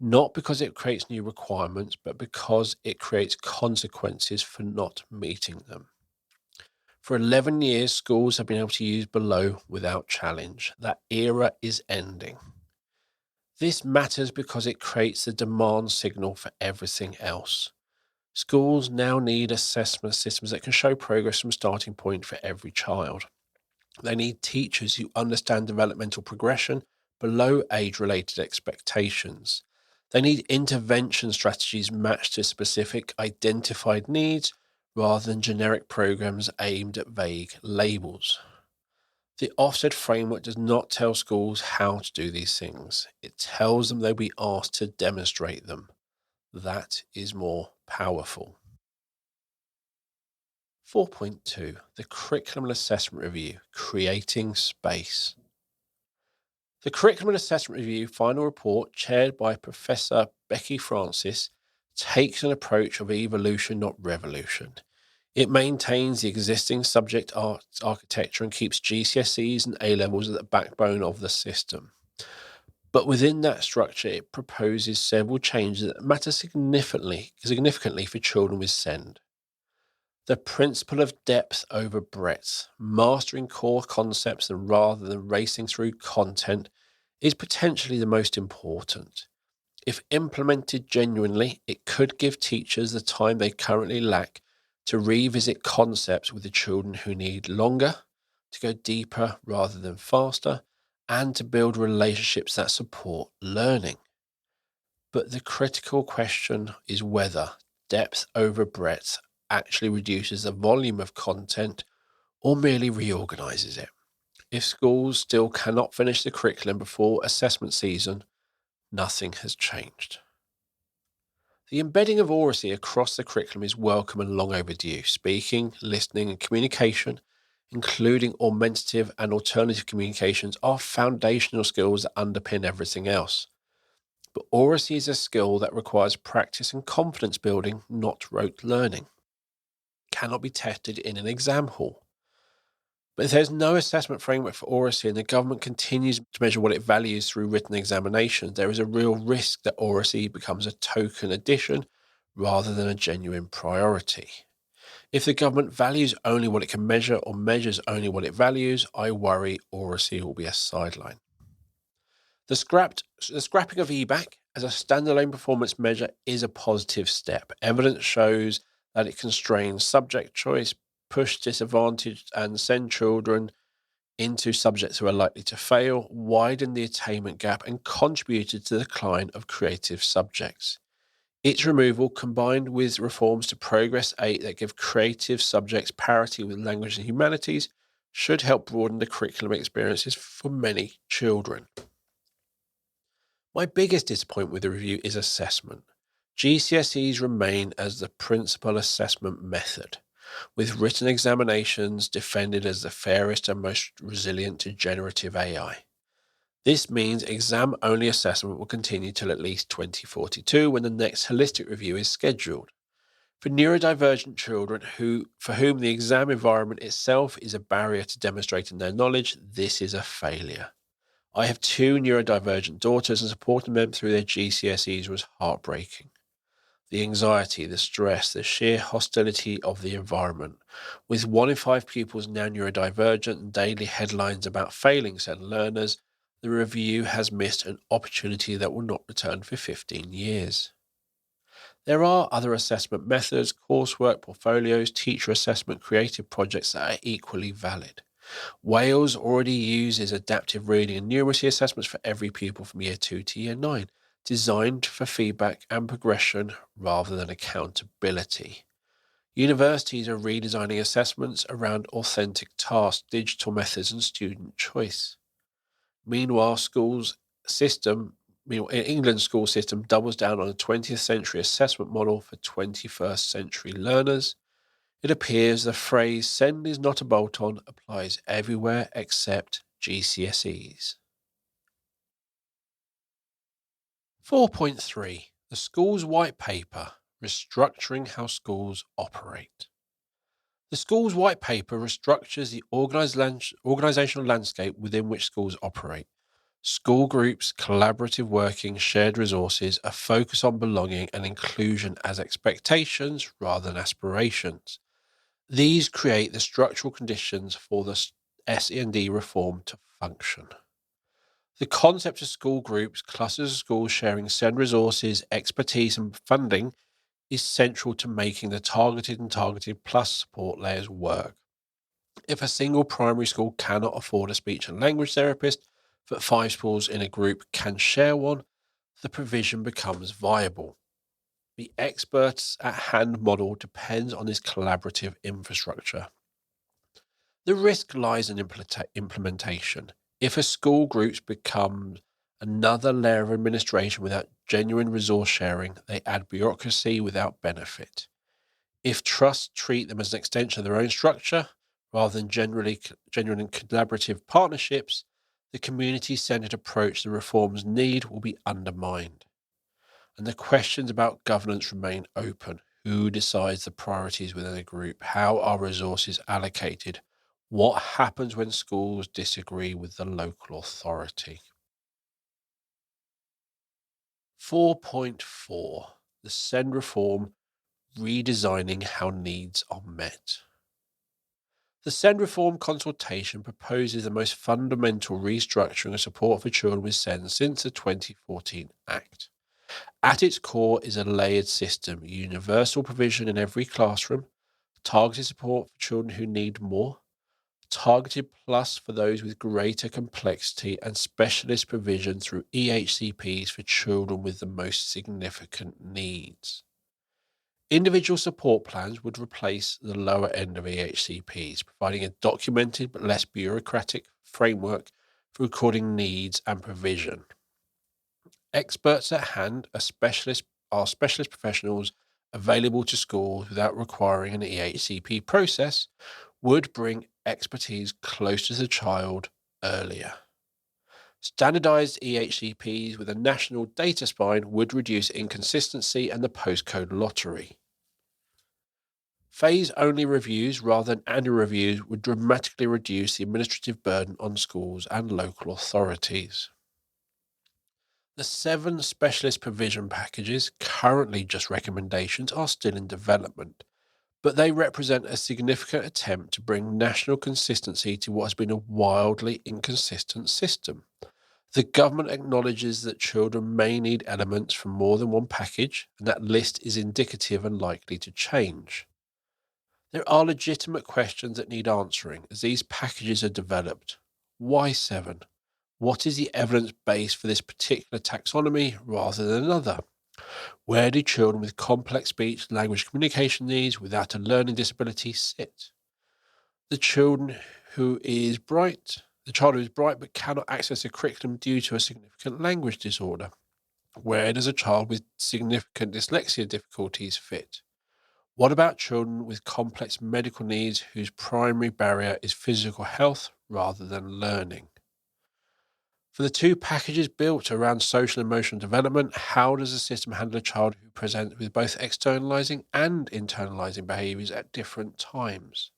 Not because it creates new requirements, but because it creates consequences for not meeting them. For 11 years, schools have been able to use below without challenge. That era is ending. This matters because it creates the demand signal for everything else. Schools now need assessment systems that can show progress from starting point for every child. They need teachers who understand developmental progression below age related expectations. They need intervention strategies matched to specific identified needs rather than generic programs aimed at vague labels. The Ofsted framework does not tell schools how to do these things. It tells them they'll be asked to demonstrate them. That is more powerful. 4.2 The Curriculum and Assessment Review Creating Space. The Curriculum and Assessment Review final report, chaired by Professor Becky Francis, takes an approach of evolution, not revolution. It maintains the existing subject architecture and keeps GCSEs and A levels at the backbone of the system. But within that structure, it proposes several changes that matter significantly for children with SEND. The principle of depth over breadth, mastering core concepts rather than racing through content, is potentially the most important. If implemented genuinely, it could give teachers the time they currently lack to revisit concepts with the children who need longer, to go deeper rather than faster, and to build relationships that support learning. But the critical question is whether depth over breadth actually reduces the volume of content or merely reorganizes it. If schools still cannot finish the curriculum before assessment season, nothing has changed. The embedding of oracy across the curriculum is welcome and long overdue. Speaking, listening, and communication, including augmentative and alternative communications, are foundational skills that underpin everything else. But oracy is a skill that requires practice and confidence building, not rote learning. It cannot be tested in an exam hall. But if there's no assessment framework for oracy and the government continues to measure what it values through written examinations, there is a real risk that oracy becomes a token addition rather than a genuine priority. If the government values only what it can measure or measures only what it values, I worry oracy will be a sideline. The scrapping of EBAC as a standalone performance measure is a positive step. Evidence shows that it constrains subject choice, push disadvantaged and send children into subjects who are likely to fail, widen the attainment gap, and contributed to the decline of creative subjects. Its removal, combined with reforms to Progress 8 that give creative subjects parity with language and humanities, should help broaden the curriculum experiences for many children. My biggest disappointment with the review is assessment. GCSEs remain as the principal assessment method, with written examinations defended as the fairest and most resilient to generative AI. This means exam-only assessment will continue till at least 2042 when the next holistic review is scheduled. For neurodivergent children for whom the exam environment itself is a barrier to demonstrating their knowledge, this is a failure. I have two neurodivergent daughters, and supporting them through their GCSEs was heartbreaking. The anxiety, the stress, the sheer hostility of the environment. With 1 in 5 pupils now neurodivergent and daily headlines about failing certain learners, the review has missed an opportunity that will not return for 15 years. There are other assessment methods, coursework, portfolios, teacher assessment, creative projects that are equally valid. Wales already uses adaptive reading and numeracy assessments for every pupil from year 2 to year 9, designed for feedback and progression rather than accountability. Universities are redesigning assessments around authentic tasks, digital methods, and student choice. Meanwhile, England's school system doubles down on a 20th century assessment model for 21st century learners. It appears the phrase "send is not a bolt-on" applies everywhere except GCSEs. 4.3 The School's White Paper Restructuring How Schools Operate. The school's white paper restructures the organizational landscape within which schools operate. School groups, collaborative working, shared resources, a focus on belonging and inclusion as expectations rather than aspirations. These create the structural conditions for the SEND reform to function. The concept of school groups, clusters of schools sharing SEND resources, expertise, and funding is central to making the targeted and targeted plus support layers work. If a single primary school cannot afford a speech and language therapist, but five schools in a group can share one, the provision becomes viable. The experts at hand model depends on this collaborative infrastructure. The risk lies in implementation. If a school group becomes another layer of administration without genuine resource sharing, they add bureaucracy without benefit. If trusts treat them as an extension of their own structure rather than genuine and collaborative partnerships, the community centered approach the reforms need will be undermined. And the questions about governance remain open. Who decides the priorities within a group? How are resources allocated? What happens when schools disagree with the local authority? 4.4 The SEND reform redesigning how needs are met. The SEND reform consultation proposes the most fundamental restructuring of support for children with SEND since the 2014 Act. At its core is a layered system, universal provision in every classroom, targeted support for children who need more, targeted plus for those with greater complexity, and specialist provision through EHCPs for children with the most significant needs. Individual support plans would replace the lower end of EHCPs, providing a documented but less bureaucratic framework for recording needs and provision. Experts at hand are specialist professionals available to schools without requiring an EHCP process, would bring expertise closer to the child earlier. Standardized EHCPs with a national data spine would reduce inconsistency and the postcode lottery. Phase-only reviews rather than annual reviews would dramatically reduce the administrative burden on schools and local authorities. The 7 specialist provision packages, currently just recommendations, are still in development, but they represent a significant attempt to bring national consistency to what has been a wildly inconsistent system. The government acknowledges that children may need elements from more than one package, and that list is indicative and likely to change. There are legitimate questions that need answering as these packages are developed. Why 7? What is the evidence base for this particular taxonomy rather than another? Where do children with complex speech, language, communication needs without a learning disability sit? The child who is bright but cannot access a curriculum due to a significant language disorder. Where does a child with significant dyslexia difficulties fit? What about children with complex medical needs whose primary barrier is physical health rather than learning? For the 2 packages built around social and emotional development, how does the system handle a child who presents with both externalizing and internalizing behaviors at different times?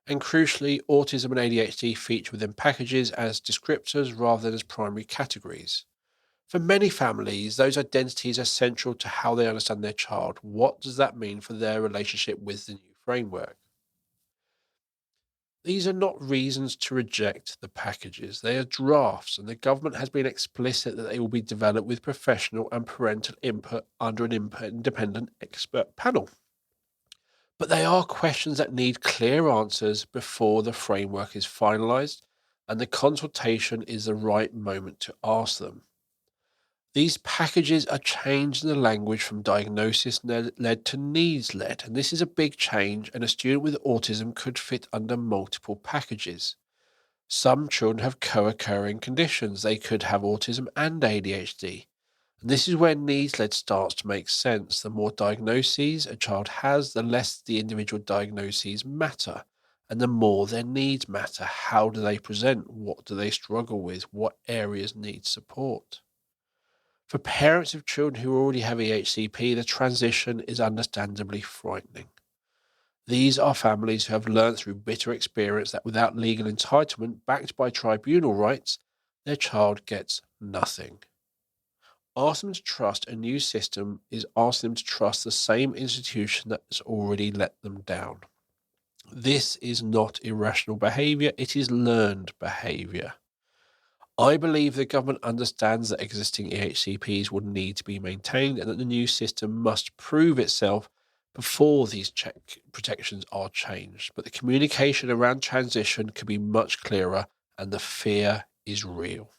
And crucially, autism and ADHD feature within packages as descriptors rather than as primary categories. For many families, those identities are central to how they understand their child. What does that mean for their relationship with the new framework? These are not reasons to reject the packages. They are drafts, and the government has been explicit that they will be developed with professional and parental input under an independent expert panel. But they are questions that need clear answers before the framework is finalized, and the consultation is the right moment to ask them. These packages are changing the language from diagnosis led to needs led, and this is a big change, and a student with autism could fit under multiple packages. Some children have co occurring conditions, they could have autism and ADHD. And this is where needs led starts to make sense. The more diagnoses a child has, the less the individual diagnoses matter, and the more their needs matter. How do they present? What do they struggle with? What areas need support? For parents of children who already have EHCP, the transition is understandably frightening. These are families who have learned through bitter experience that without legal entitlement backed by tribunal rights, their child gets nothing. Asking them to trust a new system is asking them to trust the same institution that has already let them down. This is not irrational behaviour, it is learned behaviour. I believe the government understands that existing EHCPs will need to be maintained and that the new system must prove itself before these check protections are changed. But the communication around transition could be much clearer and the fear is real.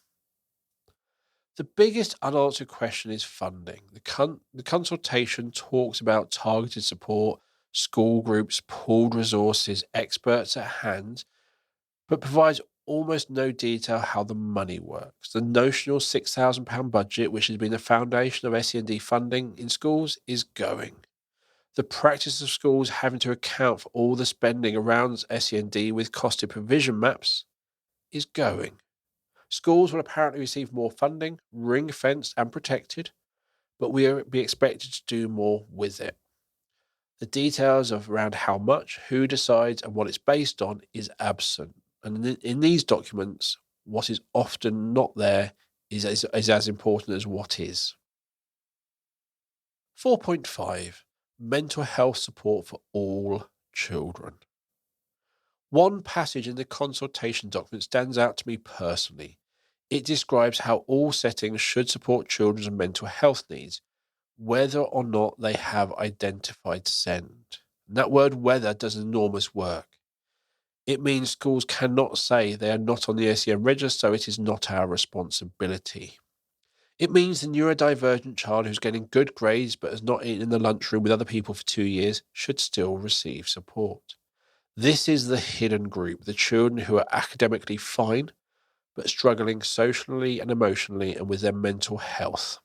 The biggest unanswered question is funding. The consultation talks about targeted support, school groups, pooled resources, experts at hand, but provides almost no detail how the money works. The notional £6,000 budget, which has been the foundation of SEND funding in schools, is going. The practice of schools having to account for all the spending around SEND with costed provision maps is going. Schools will apparently receive more funding, ring-fenced and protected, but we will be expected to do more with it. The details of around how much, who decides, and what it's based on is absent. And in these documents, what is often not there is as important as what is. 4.5 Mental health support for all children. One passage in the consultation document stands out to me personally. It describes how all settings should support children's mental health needs, whether or not they have identified SEND. And that word whether does enormous work. It means schools cannot say they are not on the SEN register, so it is not our responsibility. It means the neurodivergent child who's getting good grades but has not eaten in the lunchroom with other people for 2 years should still receive support. This is the hidden group, the children who are academically fine but struggling socially and emotionally and with their mental health.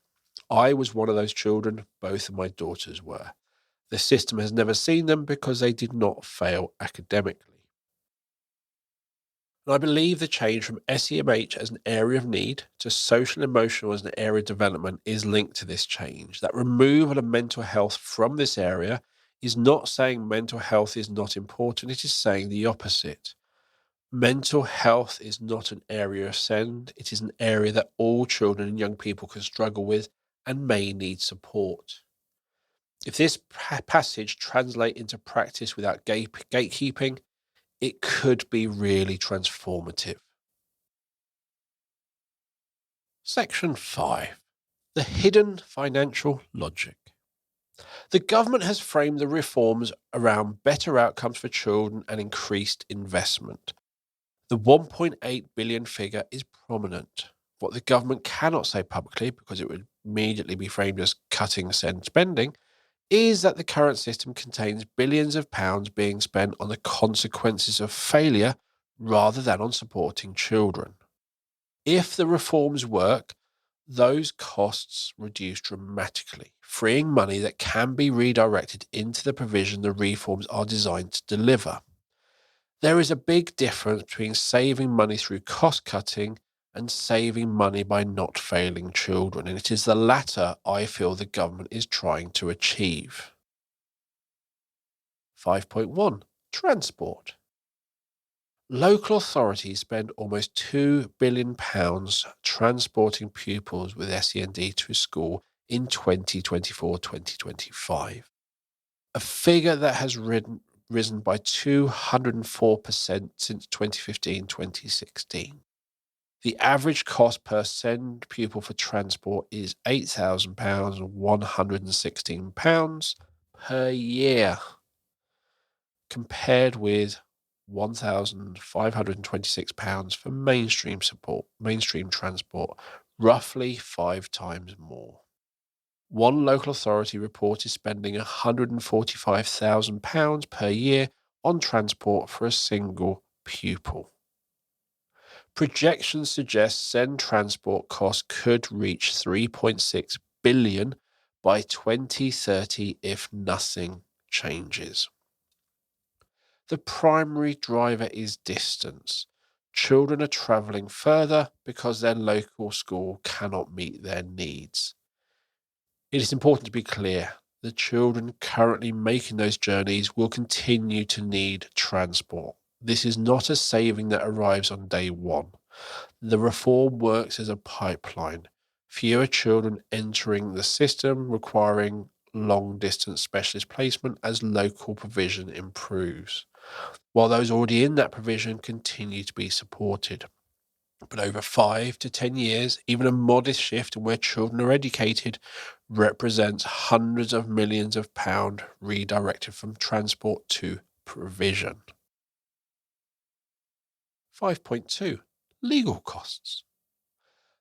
I was one of those children, both of my daughters were. The system has never seen them because they did not fail academically. And I believe the change from SEMH as an area of need to social and emotional as an area of development is linked to this change. That removal of mental health from this area is not saying mental health is not important, it is saying the opposite. Mental health is not an area of SEND, it is an area that all children and young people can struggle with and may need support. If this passage translates into practice without gatekeeping, it could be really transformative. Section 5. The hidden financial logic. The government has framed the reforms around better outcomes for children and increased investment. The 1.8 billion figure is prominent. What the government cannot say publicly, because it would immediately be framed as cutting SEND spending, is that the current system contains billions of pounds being spent on the consequences of failure rather than on supporting children. If the reforms work, those costs reduce dramatically, freeing money that can be redirected into the provision the reforms are designed to deliver. There is a big difference between saving money through cost cutting and saving money by not failing children, and it is the latter I feel the government is trying to achieve. 5.1 Transport. Local authorities spend almost £2 billion transporting pupils with SEND to school in 2024-2025, a figure that has risen by 204% since 2015-2016. The average cost per SEND pupil for transport is £8,000, £116 per year, compared with £1,526 for mainstream transport, roughly 5 times more. One local authority reported spending £145,000 per year on transport for a single pupil. Projections suggest SEND transport costs could reach £3.6 billion by 2030 if nothing changes. The primary driver is distance. Children are travelling further because their local school cannot meet their needs. It is important to be clear the children currently making those journeys will continue to need transport. This is not a saving that arrives on day one. The reform works as a pipeline. Fewer children entering the system requiring long distance specialist placement as local provision improves, while those already in that provision continue to be supported. But over 5 to 10 years, even a modest shift in where children are educated represents hundreds of millions of pounds redirected from transport to provision. 5.2 Legal costs.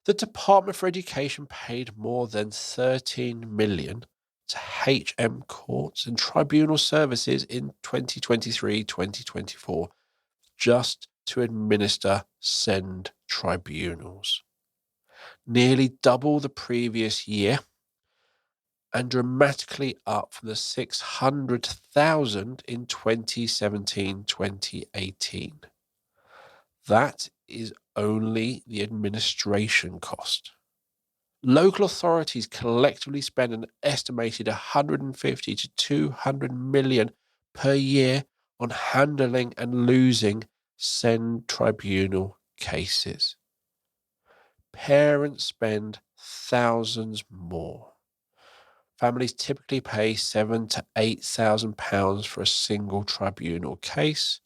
The Department for Education paid more than 13 million to HM courts and tribunal services in 2023-2024 just to administer SEND tribunals, nearly double the previous year and dramatically up from the 600,000 in 2017-2018. That is only the administration cost. Local authorities collectively spend an estimated 150 to 200 million per year on handling and losing SEND tribunal cases. Parents spend thousands more. Families typically pay £7,000 to £8,000 for a single tribunal case,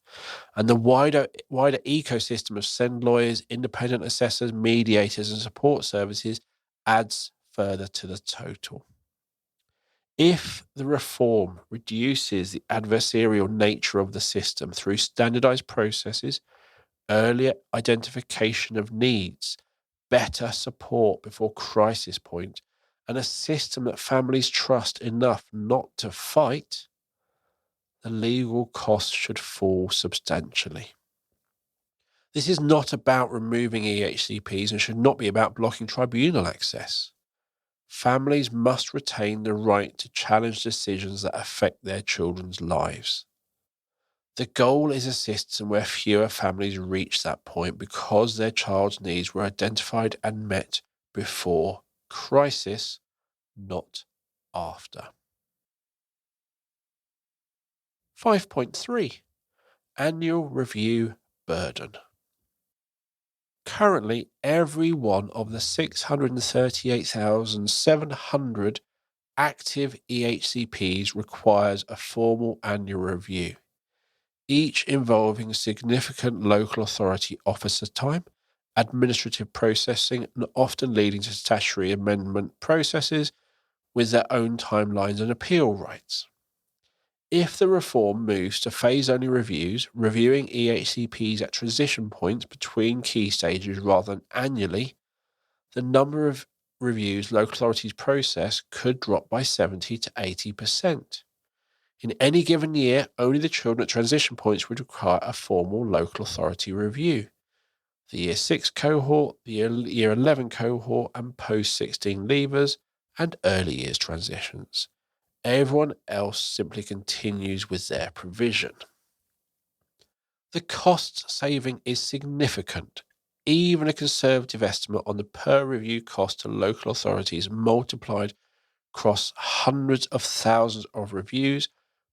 and the wider ecosystem of SEND lawyers, independent assessors, mediators, and support services adds further to the total. If the reform reduces the adversarial nature of the system through standardized processes, earlier identification of needs, better support before crisis point, and a system that families trust enough not to fight, the legal costs should fall substantially. This is not about removing EHCPs and should not be about blocking tribunal access. Families must retain the right to challenge decisions that affect their children's lives. The goal is a system where fewer families reach that point because their child's needs were identified and met before crisis, not after. 5.3 Annual Review Burden. Currently, every one of the 638,700 active EHCPs requires a formal annual review, each involving significant local authority officer time, administrative processing, and often leading to statutory amendment processes with their own timelines and appeal rights. If the reform moves to phase-only reviews, reviewing EHCPs at transition points between key stages rather than annually, the number of reviews local authorities process could drop by 70 to 80%. In any given year, only the children at transition points would require a formal local authority review. The Year 6 cohort, the Year 11 cohort, and post-16 leavers, and early years transitions. Everyone else simply continues with their provision. The cost saving is significant. Even a conservative estimate on the per review cost to local authorities multiplied across hundreds of thousands of reviews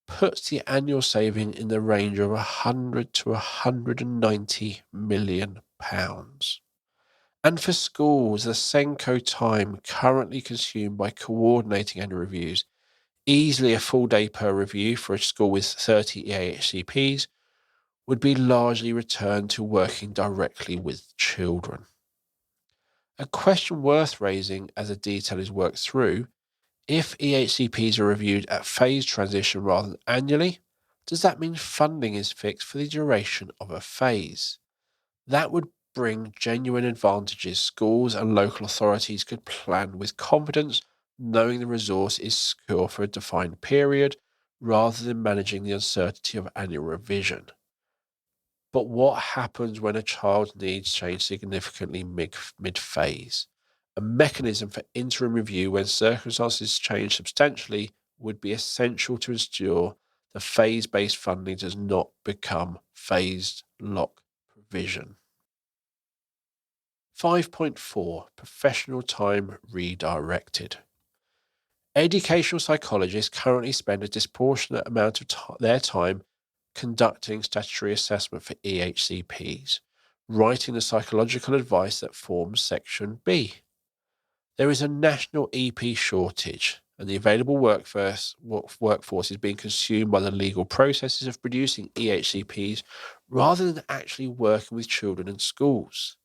puts the annual saving in the range of 100 to 190 million pounds. And for schools, the Senko time currently consumed by coordinating annual reviews, easily a full day per review for a school with 30 EHCPs, would be largely returned to working directly with children. A question worth raising as the detail is worked through: if EHCPs are reviewed at phased transition rather than annually, does that mean funding is fixed for the duration of a phase? That would bring genuine advantages. Schools and local authorities could plan with confidence, knowing the resource is secure for a defined period, rather than managing the uncertainty of annual revision. But what happens when a child's needs change significantly mid-phase? A mechanism for interim review when circumstances change substantially would be essential to ensure the phase-based funding does not become phased lock provision. 5.4 Professional time redirected. Educational psychologists currently spend a disproportionate amount of their time conducting statutory assessment for EHCPs, writing the psychological advice that forms Section B. There is a national EP shortage, and the available workforce is being consumed by the legal processes of producing EHCPs rather than actually working with children in schools.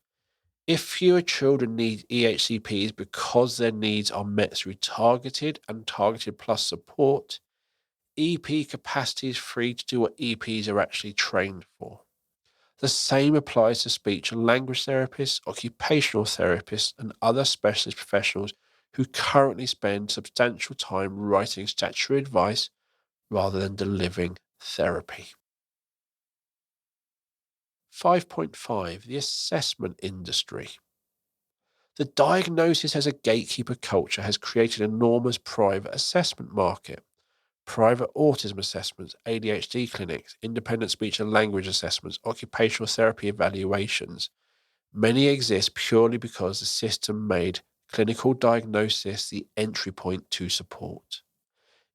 If fewer children need EHCPs because their needs are met through targeted and targeted plus support, EP capacity is free to do what EPs are actually trained for. The same applies to speech and language therapists, occupational therapists, and other specialist professionals who currently spend substantial time writing statutory advice rather than delivering therapy. 5.5. The assessment industry. The diagnosis as a gatekeeper culture has created an enormous private assessment market. Private autism assessments, ADHD clinics, independent speech and language assessments, occupational therapy evaluations. Many exist purely because the system made clinical diagnosis the entry point to support.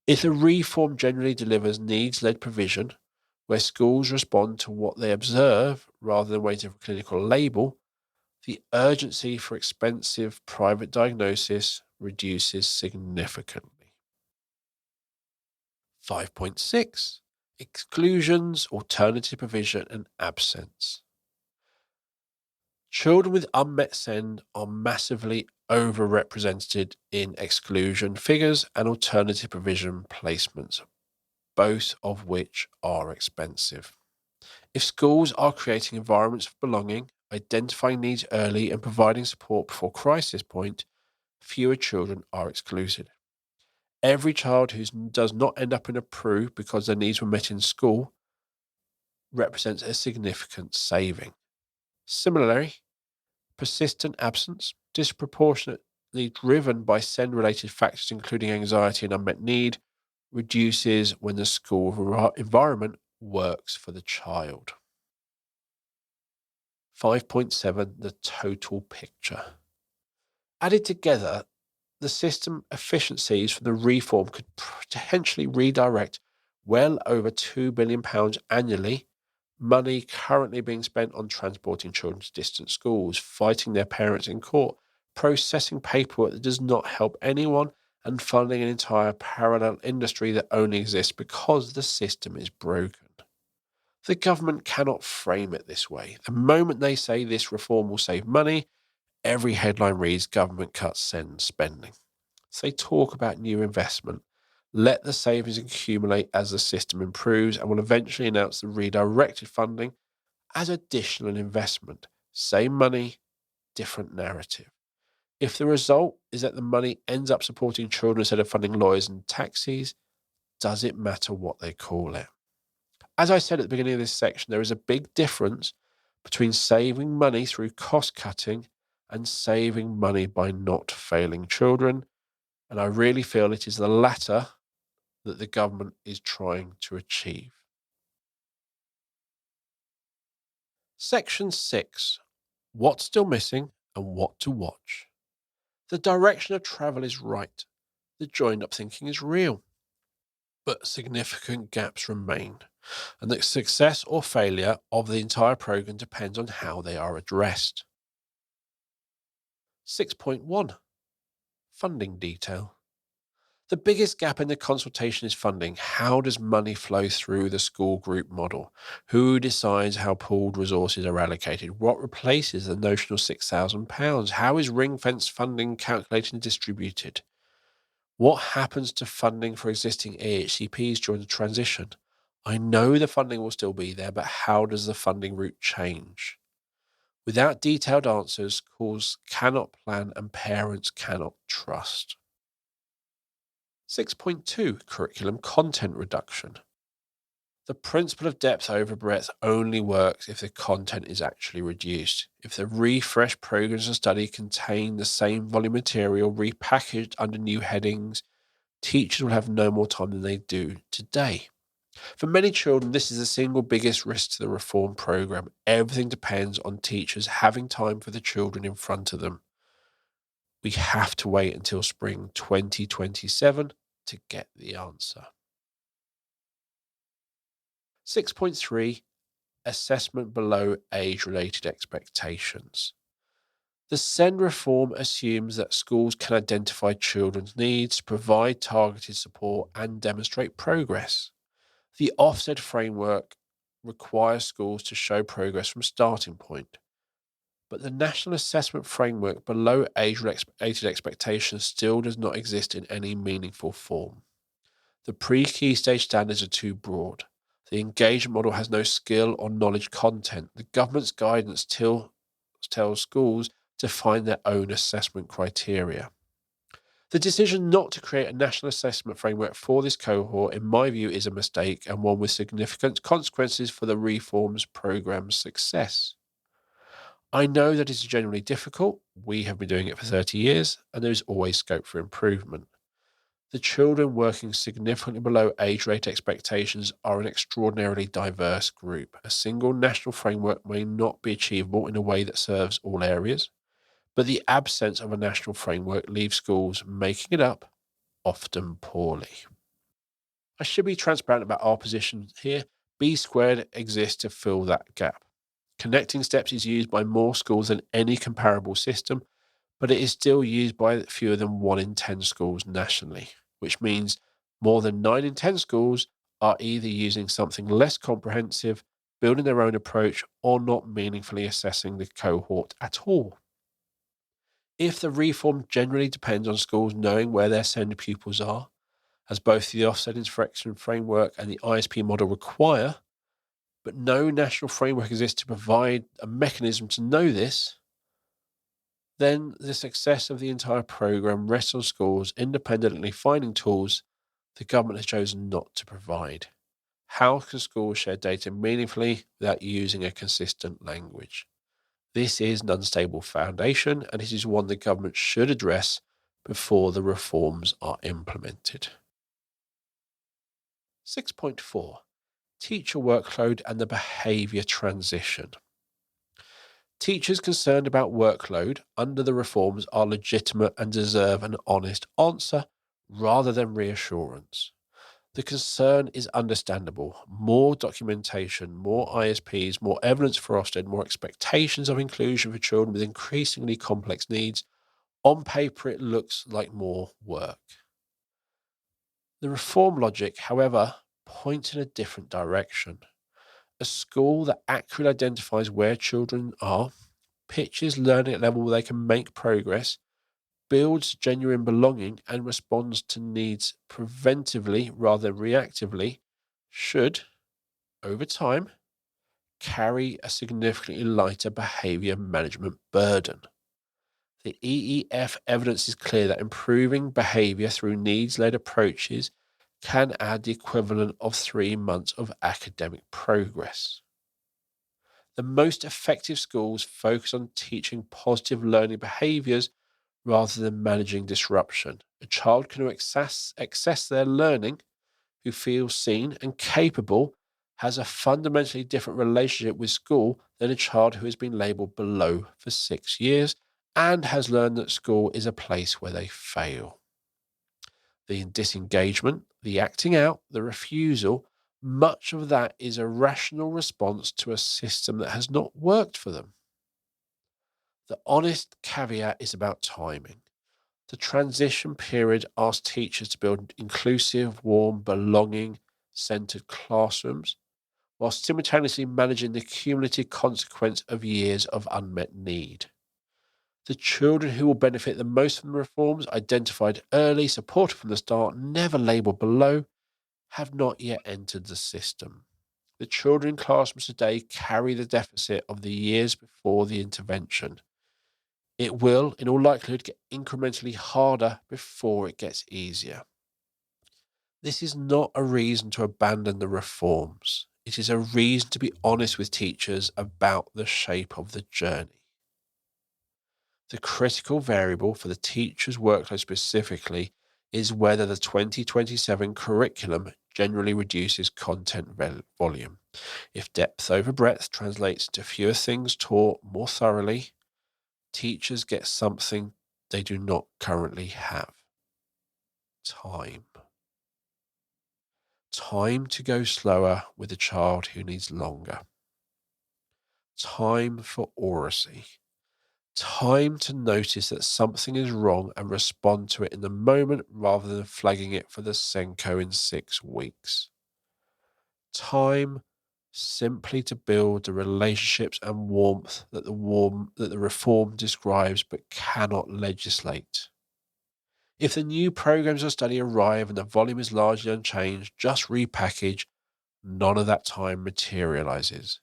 If the reform generally delivers needs-led provision, where schools respond to what they observe rather than waiting for a clinical label, the urgency for expensive private diagnosis reduces significantly. 5.6. Exclusions, alternative provision, and absence. Children with unmet SEND are massively overrepresented in exclusion figures and alternative provision placements, both of which are expensive. If schools are creating environments of belonging, identifying needs early, and providing support before crisis point, fewer children are excluded. Every child who does not end up in a PRU because their needs were met in school represents a significant saving. Similarly, persistent absence, disproportionately driven by SEND-related factors including anxiety and unmet need, reduces when the school environment works for the child. 5.7. The total picture. Added together, the system efficiencies from the reform could potentially redirect well over £2 billion annually, money currently being spent on transporting children to distant schools, fighting their parents in court, processing paperwork that does not help anyone, and funding an entire parallel industry that only exists because the system is broken. The government cannot frame it this way. The moment they say this reform will save money, every headline reads government cuts SEND spending. So they talk about new investment. Let the savings accumulate as the system improves and will eventually announce the redirected funding as additional investment. Same money, different narrative. If the result is that the money ends up supporting children instead of funding lawyers and taxis, does it matter what they call it? As I said at the beginning of this section, there is a big difference between saving money through cost cutting and saving money by not failing children. And I really feel it is the latter that the government is trying to achieve. Section 6. What's still missing and what to watch. The direction of travel is right. The joined-up thinking is real. But significant gaps remain, and the success or failure of the entire program depends on how they are addressed. 6.1. Funding detail. The biggest gap in the consultation is funding. How does money flow through the school group model? Who decides how pooled resources are allocated? What replaces the notional £6,000? How is ring-fence funding calculated and distributed? What happens to funding for existing AHCPs during the transition? I know the funding will still be there, but how does the funding route change? Without detailed answers, schools cannot plan and parents cannot trust. 6.2. Curriculum content reduction. The principle of depth over breadth only works if the content is actually reduced. If the refreshed programs of study contain the same volume material repackaged under new headings, teachers will have no more time than they do today. For many children, this is the single biggest risk to the reform program. Everything depends on teachers having time for the children in front of them. We have to wait until spring 2027 to get the answer. 6.3 Assessment below age-related expectations. The SEND reform assumes that schools can identify children's needs, provide targeted support, and demonstrate progress. The Ofsted framework requires schools to show progress from starting point. But the National Assessment Framework below age-related expectations still does not exist in any meaningful form. The pre-key stage standards are too broad. The engagement model has no skill or knowledge content. The government's guidance still tells schools to find their own assessment criteria. The decision not to create a national assessment framework for this cohort, in my view, is a mistake and one with significant consequences for the reforms programme's success. I know that it is generally difficult. We have been doing it for 30 years, and there is always scope for improvement. The children working significantly below age rate expectations are an extraordinarily diverse group. A single national framework may not be achievable in a way that serves all areas, but the absence of a national framework leaves schools making it up, often poorly. I should be transparent about our position here. B squared exists to fill that gap. Connecting steps is used by more schools than any comparable system, but it is still used by fewer than 1 in 10 schools nationally, which means more than 9 in 10 schools are either using something less comprehensive, building their own approach, or not meaningfully assessing the cohort at all. If the reform generally depends on schools knowing where their SEND pupils are, as both the Ofsted Inspection Framework and the ISP model require, but no national framework exists to provide a mechanism to know this, then the success of the entire programme rests on schools independently finding tools the government has chosen not to provide. How can schools share data meaningfully without using a consistent language? This is an unstable foundation, and it is one the government should address before the reforms are implemented. 6.4 Teacher workload and the behaviour transition. Teachers concerned about workload under the reforms are legitimate and deserve an honest answer rather than reassurance. The concern is understandable. More documentation, more ISPs, more evidence for Ofsted, more expectations of inclusion for children with increasingly complex needs. On paper, it looks like more work. The reform logic, however, points in a different direction. A school that accurately identifies where children are, pitches learning at a level where they can make progress, builds genuine belonging, and responds to needs preventively rather than reactively, should, over time, carry a significantly lighter behaviour management burden. The EEF evidence is clear that improving behaviour through needs-led approaches can add the equivalent of 3 months of academic progress. The most effective schools focus on teaching positive learning behaviours rather than managing disruption. A child can access their learning who feels seen and capable has a fundamentally different relationship with school than a child who has been labelled below for 6 years and has learned that school is a place where they fail. The disengagement, the acting out, the refusal, much of that is a rational response to a system that has not worked for them. The honest caveat is about timing. The transition period asks teachers to build inclusive, warm, belonging, centered classrooms, while simultaneously managing the cumulative consequence of years of unmet need. The children who will benefit the most from the reforms, identified early, supported from the start, never labelled below, have not yet entered the system. The children in classrooms today carry the deficit of the years before the intervention. It will, in all likelihood, get incrementally harder before it gets easier. This is not a reason to abandon the reforms. It is a reason to be honest with teachers about the shape of the journey. The critical variable for the teacher's workload specifically is whether the 2027 curriculum generally reduces content volume. If depth over breadth translates into fewer things taught more thoroughly, teachers get something they do not currently have: time. Time to go slower with a child who needs longer. Time for oracy. Time to notice that something is wrong and respond to it in the moment rather than flagging it for the Senko in 6 weeks. Time simply to build the relationships and warmth that the reform describes but cannot legislate. If the new programs of study arrive and the volume is largely unchanged, just repackage, none of that time materializes.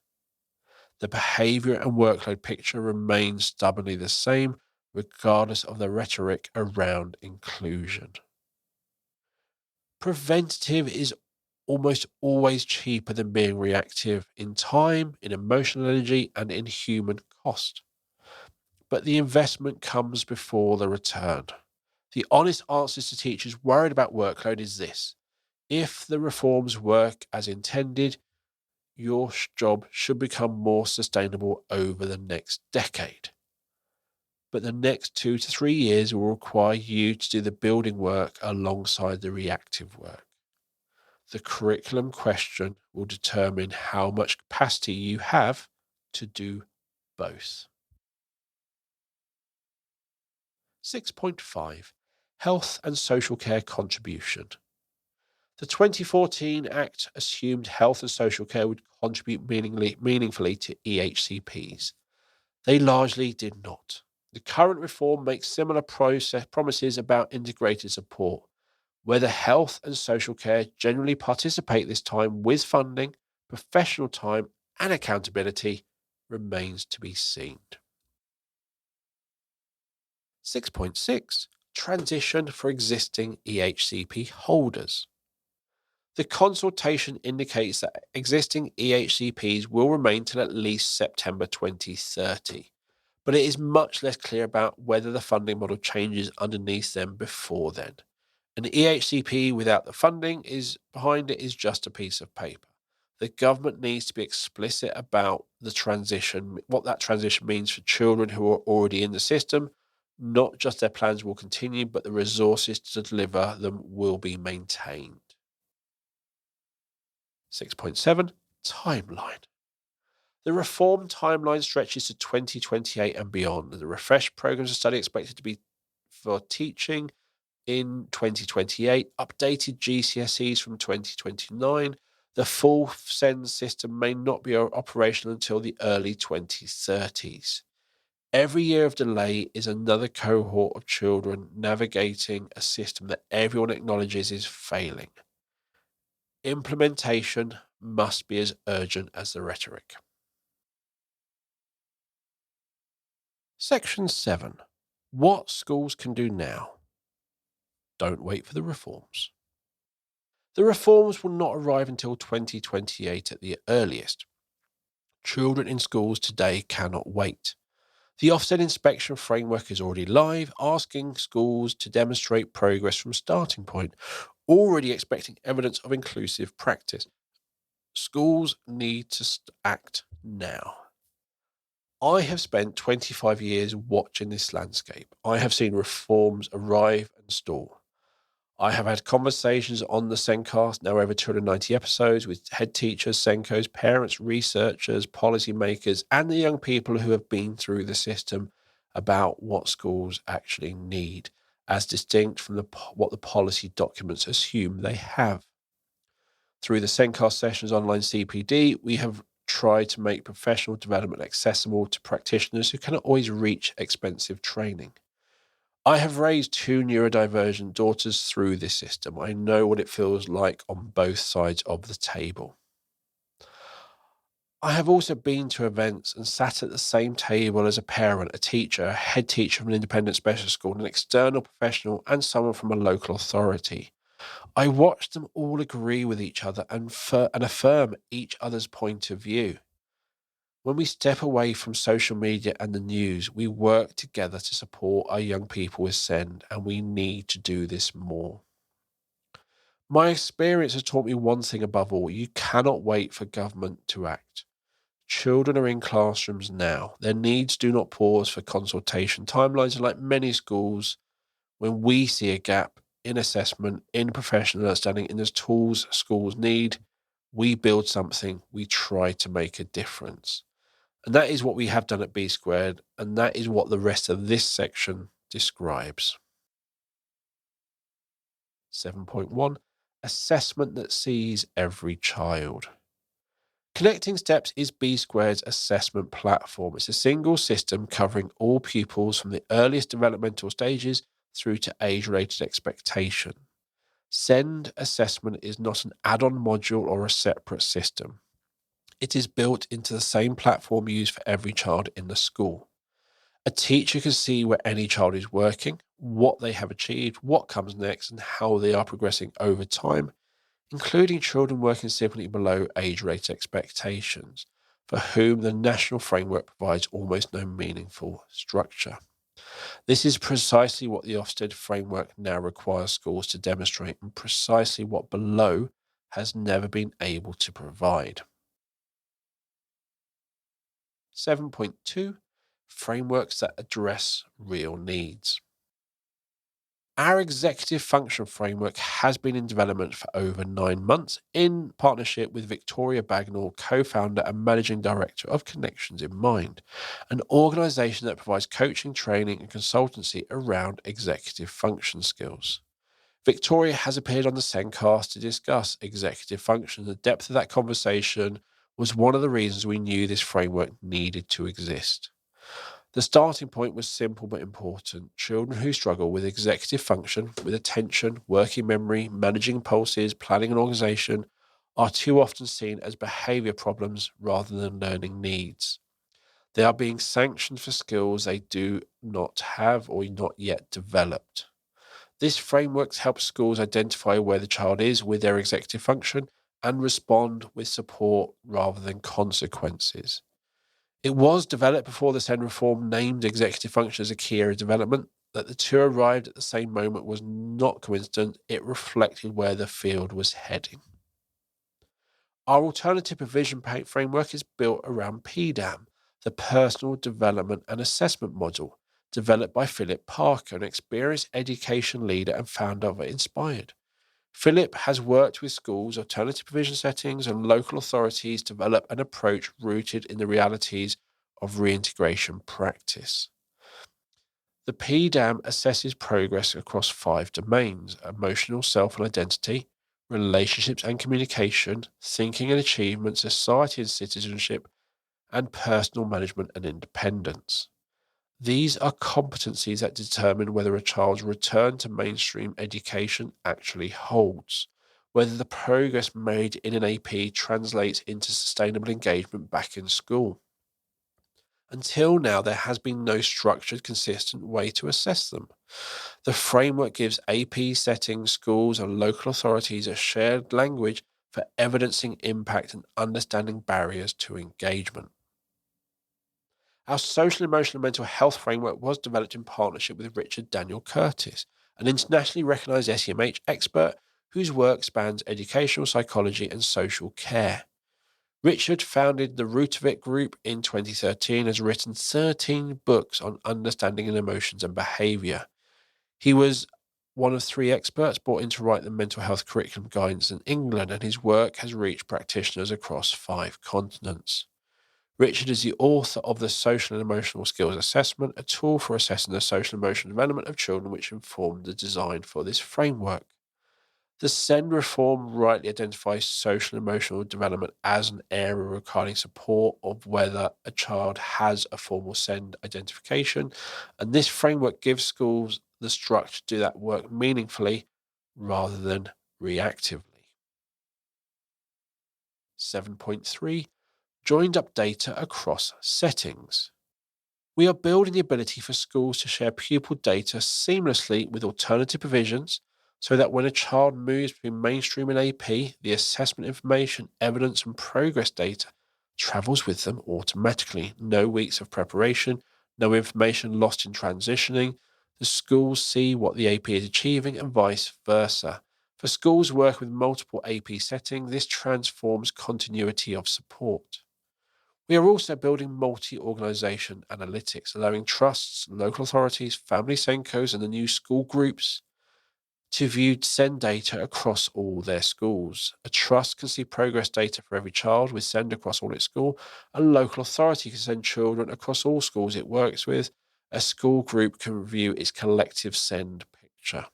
The behavior and workload picture remains stubbornly the same, regardless of the rhetoric around inclusion. Preventative is almost always cheaper than being reactive in time, in emotional energy, and in human cost. But the investment comes before the return. The honest answers to teachers worried about workload is this: if the reforms work as intended, your job should become more sustainable over the next decade. But the next 2 to 3 years will require you to do the building work alongside the reactive work. The curriculum question will determine how much capacity you have to do both. 6.5 Health and Social Care Contribution. The 2014 Act assumed health and social care would contribute meaningfully to EHCPs. They largely did not. The current reform makes similar promises about integrated support. Whether health and social care generally participate this time with funding, professional time, and accountability remains to be seen. 6.6 Transition for existing EHCP holders. The consultation indicates that existing EHCPs will remain till at least September 2030, but it is much less clear about whether the funding model changes underneath them before then. An EHCP without the funding is behind it is just a piece of paper. The government needs to be explicit about the transition, what that transition means for children who are already in the system. Not just their plans will continue, but the resources to deliver them will be maintained. 6.7 Timeline. The reform timeline stretches to 2028 and beyond. The refreshed programs of study expected to be for teaching in 2028, updated GCSEs from 2029. The full SEND system may not be operational until the early 2030s. Every year of delay is another cohort of children navigating a system that everyone acknowledges is failing. Implementation must be as urgent as the rhetoric. Section 7. What schools can do now. Don't wait for the reforms. The reforms will not arrive until 2028 at the earliest. Children in schools today cannot wait. The Ofsted Inspection Framework is already live, asking schools to demonstrate progress from starting point, already expecting evidence of inclusive practice. Schools need to act now. I have spent 25 years watching this landscape. I have seen reforms arrive and stall. I have had conversations on the Sencast, now over 290 episodes, with head teachers, Senkos, parents, researchers, policymakers, and the young people who have been through the system about what schools actually need, as distinct from what the policy documents assume they have. Through the Sencast Sessions online CPD, we have tried to make professional development accessible to practitioners who cannot always reach expensive training. I have raised 2 neurodivergent daughters through this system. I know what it feels like on both sides of the table. I have also been to events and sat at the same table as a parent, a teacher, a head teacher from an independent special school, an external professional, and someone from a local authority. I watched them all agree with each other and affirm each other's point of view. When we step away from social media and the news, we work together to support our young people with SEND, and we need to do this more. My experience has taught me one thing above all: you cannot wait for government to act. Children are in classrooms now. Their needs do not pause for consultation. Timelines are like many schools. When we see a gap in assessment, in professional understanding, in the tools schools need, we build something, we try to make a difference. And that is what we have done at B Squared, and that is what the rest of this section describes. 7.1 Assessment that sees every child. Connecting Steps is B Squared's assessment platform. It's a single system covering all pupils from the earliest developmental stages through to age related expectation. Send assessment is not an add on module or a separate system. It is built into the same platform used for every child in the school. A teacher can see where any child is working, what they have achieved, what comes next, and how they are progressing over time, including children working significantly below age rate expectations, for whom the national framework provides almost no meaningful structure. This is precisely what the Ofsted framework now requires schools to demonstrate, and precisely what below has never been able to provide. 7.2 Frameworks that address real needs. Our executive function framework has been in development for over 9 months in partnership with Victoria Bagnall, co-founder and managing director of Connections in Mind, an organisation that provides coaching, training and consultancy around executive function skills. Victoria has appeared on the Zencast to discuss executive function. The depth of that conversation was one of the reasons we knew this framework needed to exist. The starting point was simple but important. Children who struggle with executive function, with attention, working memory, managing impulses, planning and organization, are too often seen as behavior problems rather than learning needs. They are being sanctioned for skills they do not have or not yet developed. This framework helps schools identify where the child is with their executive function and respond with support rather than consequences. It was developed before the SEND reform named executive function as a key area of development. That the two arrived at the same moment was not coincident. It reflected where the field was heading. Our alternative provision framework is built around PDAM, the Personal Development and Assessment Model, developed by Philip Parker, an experienced education leader and founder of Inspired. Philip has worked with schools, alternative provision settings, and local authorities to develop an approach rooted in the realities of reintegration practice. The PDAM assesses progress across 5 domains: emotional self and identity, relationships and communication, thinking and achievement, society and citizenship, and personal management and independence. These are competencies that determine whether a child's return to mainstream education actually holds, whether the progress made in an AP translates into sustainable engagement back in school. Until now, there has been no structured, consistent way to assess them. The framework gives AP settings, schools, and local authorities a shared language for evidencing impact and understanding barriers to engagement. Our social, emotional, and mental health framework was developed in partnership with Richard Daniel Curtis, an internationally recognized SEMH expert whose work spans educational psychology and social care. Richard founded the Root of It group in 2013, has written 13 books on understanding and emotions and behavior. He was one of 3 experts brought in to write the mental health curriculum guidance in England, and his work has reached practitioners across 5 continents. Richard is the author of the Social and Emotional Skills Assessment, a tool for assessing the social and emotional development of children, which informed the design for this framework. The SEND reform rightly identifies social and emotional development as an area requiring support of whether a child has a formal SEND identification, and this framework gives schools the structure to do that work meaningfully rather than reactively. 7.3 Joined up data across settings. We are building the ability for schools to share pupil data seamlessly with alternative provisions so that when a child moves between mainstream and AP, the assessment information, evidence, and progress data travels with them automatically. No weeks of preparation, no information lost in transitioning. The schools see what the AP is achieving and vice versa. For schools working with multiple AP settings, this transforms continuity of support. We are also building multi-organisation analytics, allowing trusts, local authorities, family Senkos, and the new school groups to view send data across all their schools. A trust can see progress data for every child with send across all its school. A local authority can send children across all schools it works with. A school group can review its collective send picture.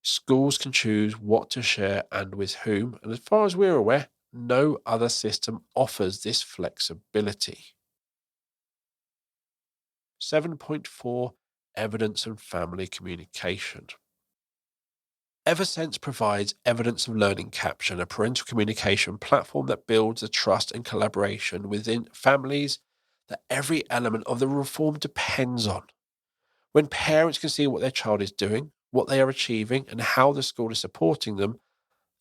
Schools can choose what to share and with whom, and as far as we're aware, no other system offers this flexibility. 7.4 Evidence and Family Communication. Eversense provides evidence of learning capture, a parental communication platform that builds the trust and collaboration within families that every element of the reform depends on. When parents can see what their child is doing, what they are achieving, and how the school is supporting them,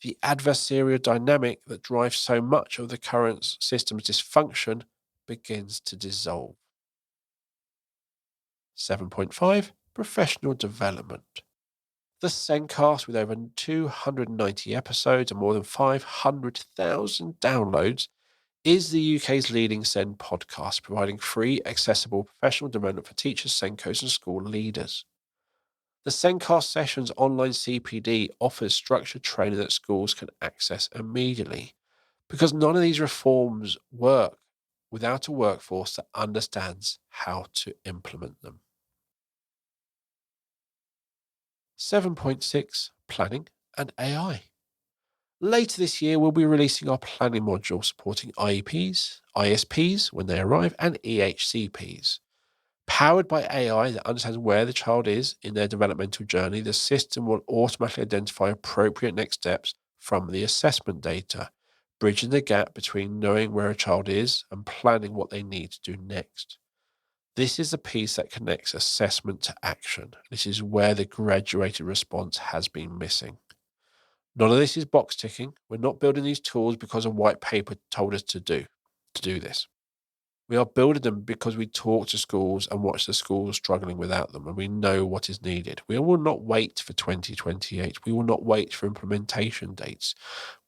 the adversarial dynamic that drives so much of the current system's dysfunction begins to dissolve. 7.5 Professional Development. The Zencast, with over 290 episodes and more than 500,000 downloads, is the UK's leading Zen podcast, providing free, accessible professional development for teachers, Senkos, and school leaders. The Zencast Sessions online CPD offers structured training that schools can access immediately, because none of these reforms work without a workforce that understands how to implement them. 7.6 Planning and AI. Later this year, we'll be releasing our planning module supporting IEPs, ISPs when they arrive, and EHCPs. Powered by AI that understands where the child is in their developmental journey, the system will automatically identify appropriate next steps from the assessment data, bridging the gap between knowing where a child is and planning what they need to do next. This is the piece that connects assessment to action. This is where the graduated response has been missing. None of this is box ticking. We're not building these tools because a white paper told us to do this. We are building them because we talk to schools and watch the schools struggling without them, and we know what is needed. We will not wait for 2028. We will not wait for implementation dates.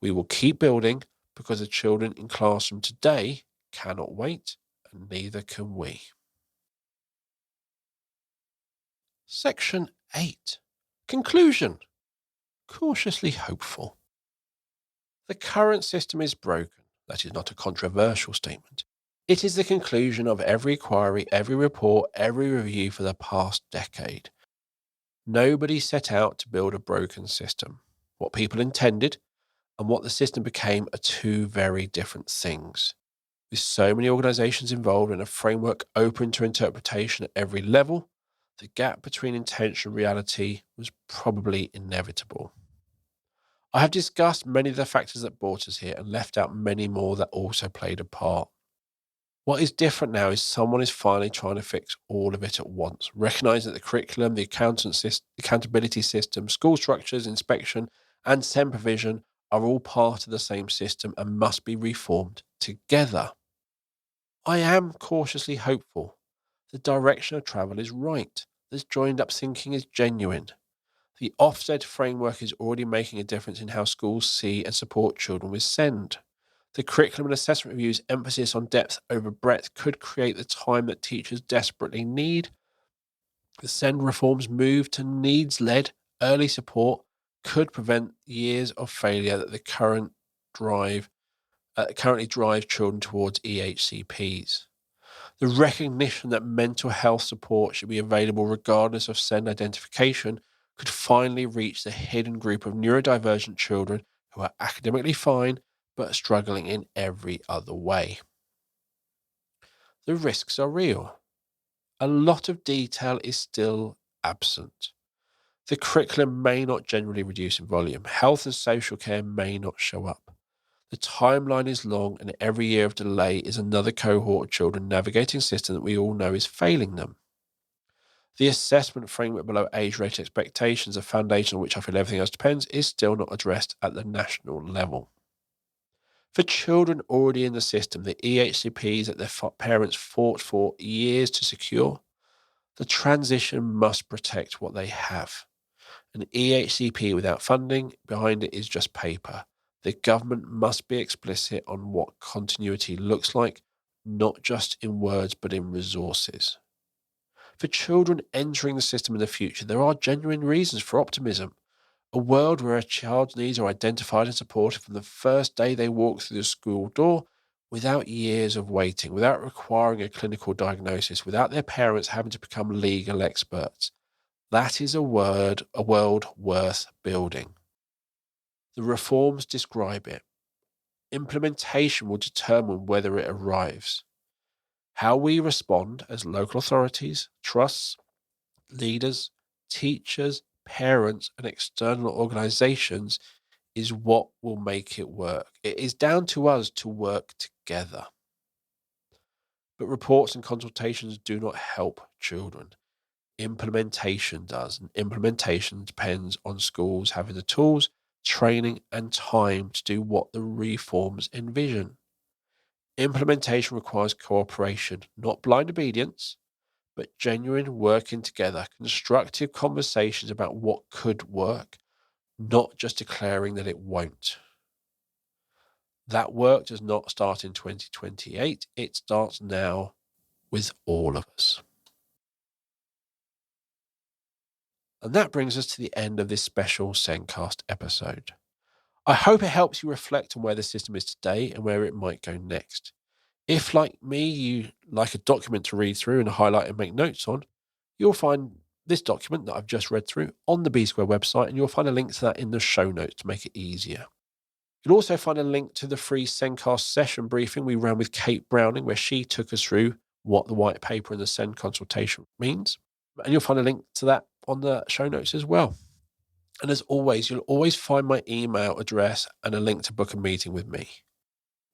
We will keep building because the children in classroom today cannot wait, and neither can we. Section 8. Conclusion. Cautiously hopeful. The current system is broken. That is not a controversial statement. It is the conclusion of every inquiry, every report, every review for the past decade. Nobody set out to build a broken system. What people intended and what the system became are two very different things. With so many organizations involved and a framework open to interpretation at every level, the gap between intention and reality was probably inevitable. I have discussed many of the factors that brought us here and left out many more that also played a part. What is different now is someone is finally trying to fix all of it at once, recognizing that the curriculum, the accountability system, school structures, inspection, and SEN provision are all part of the same system and must be reformed together. I am cautiously hopeful. The direction of travel is right. This joined up thinking is genuine. The Ofsted framework is already making a difference in how schools see and support children with SEND. The curriculum and assessment reviews' emphasis on depth over breadth could create the time that teachers desperately need. The SEND reforms move to needs-led early support could prevent years of failure that the currently drive children towards EHCPs. The recognition that mental health support should be available regardless of SEND identification could finally reach the hidden group of neurodivergent children who are academically fine but struggling in every other way. The risks are real. A lot of detail is still absent. The curriculum may not generally reduce in volume. Health and social care may not show up. The timeline is long, and every year of delay is another cohort of children navigating a system that we all know is failing them. The assessment framework below age-rated expectations, a foundation on which I feel everything else depends, is still not addressed at the national level. For children already in the system, the EHCPs that their parents fought for years to secure, the transition must protect what they have. An EHCP without funding behind it is just paper. The government must be explicit on what continuity looks like, not just in words but in resources. For children entering the system in the future, there are genuine reasons for optimism. A world where a child's needs are identified and supported from the first day they walk through the school door, without years of waiting, without requiring a clinical diagnosis, without their parents having to become legal experts. That is a world worth building. The reforms describe it. Implementation will determine whether it arrives. How we respond as local authorities, trusts, leaders, teachers, parents, and external organizations is what will make it work. It is down to us to work together. But reports and consultations do not help children. Implementation does. And implementation depends on schools having the tools, training, and time to do what the reforms envision. Implementation requires cooperation, not blind obedience, but genuine working together, constructive conversations about what could work, not just declaring that it won't. That work does not start in 2028. It starts now with all of us. And that brings us to the end of this special Sendcast episode. I hope it helps you reflect on where the system is today and where it might go next. If, like me, you like a document to read through and highlight and make notes on, you'll find this document that I've just read through on the B Square website, and you'll find a link to that in the show notes to make it easier. You'll also find a link to the free Sendcast session briefing we ran with Kate Browning, where she took us through what the white paper and the Send consultation means. And you'll find a link to that on the show notes as well. And as always, you'll always find my email address and a link to book a meeting with me.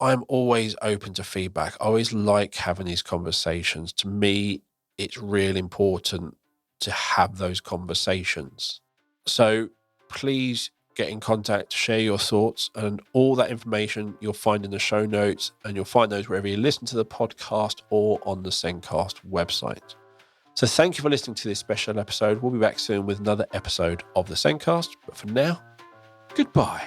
I'm always open to feedback. I always like having these conversations. To me, it's really important to have those conversations. So please get in contact, share your thoughts, and all that information you'll find in the show notes, and you'll find those wherever you listen to the podcast or on the Sendcast website. So thank you for listening to this special episode. We'll be back soon with another episode of the Sendcast. But for now, goodbye.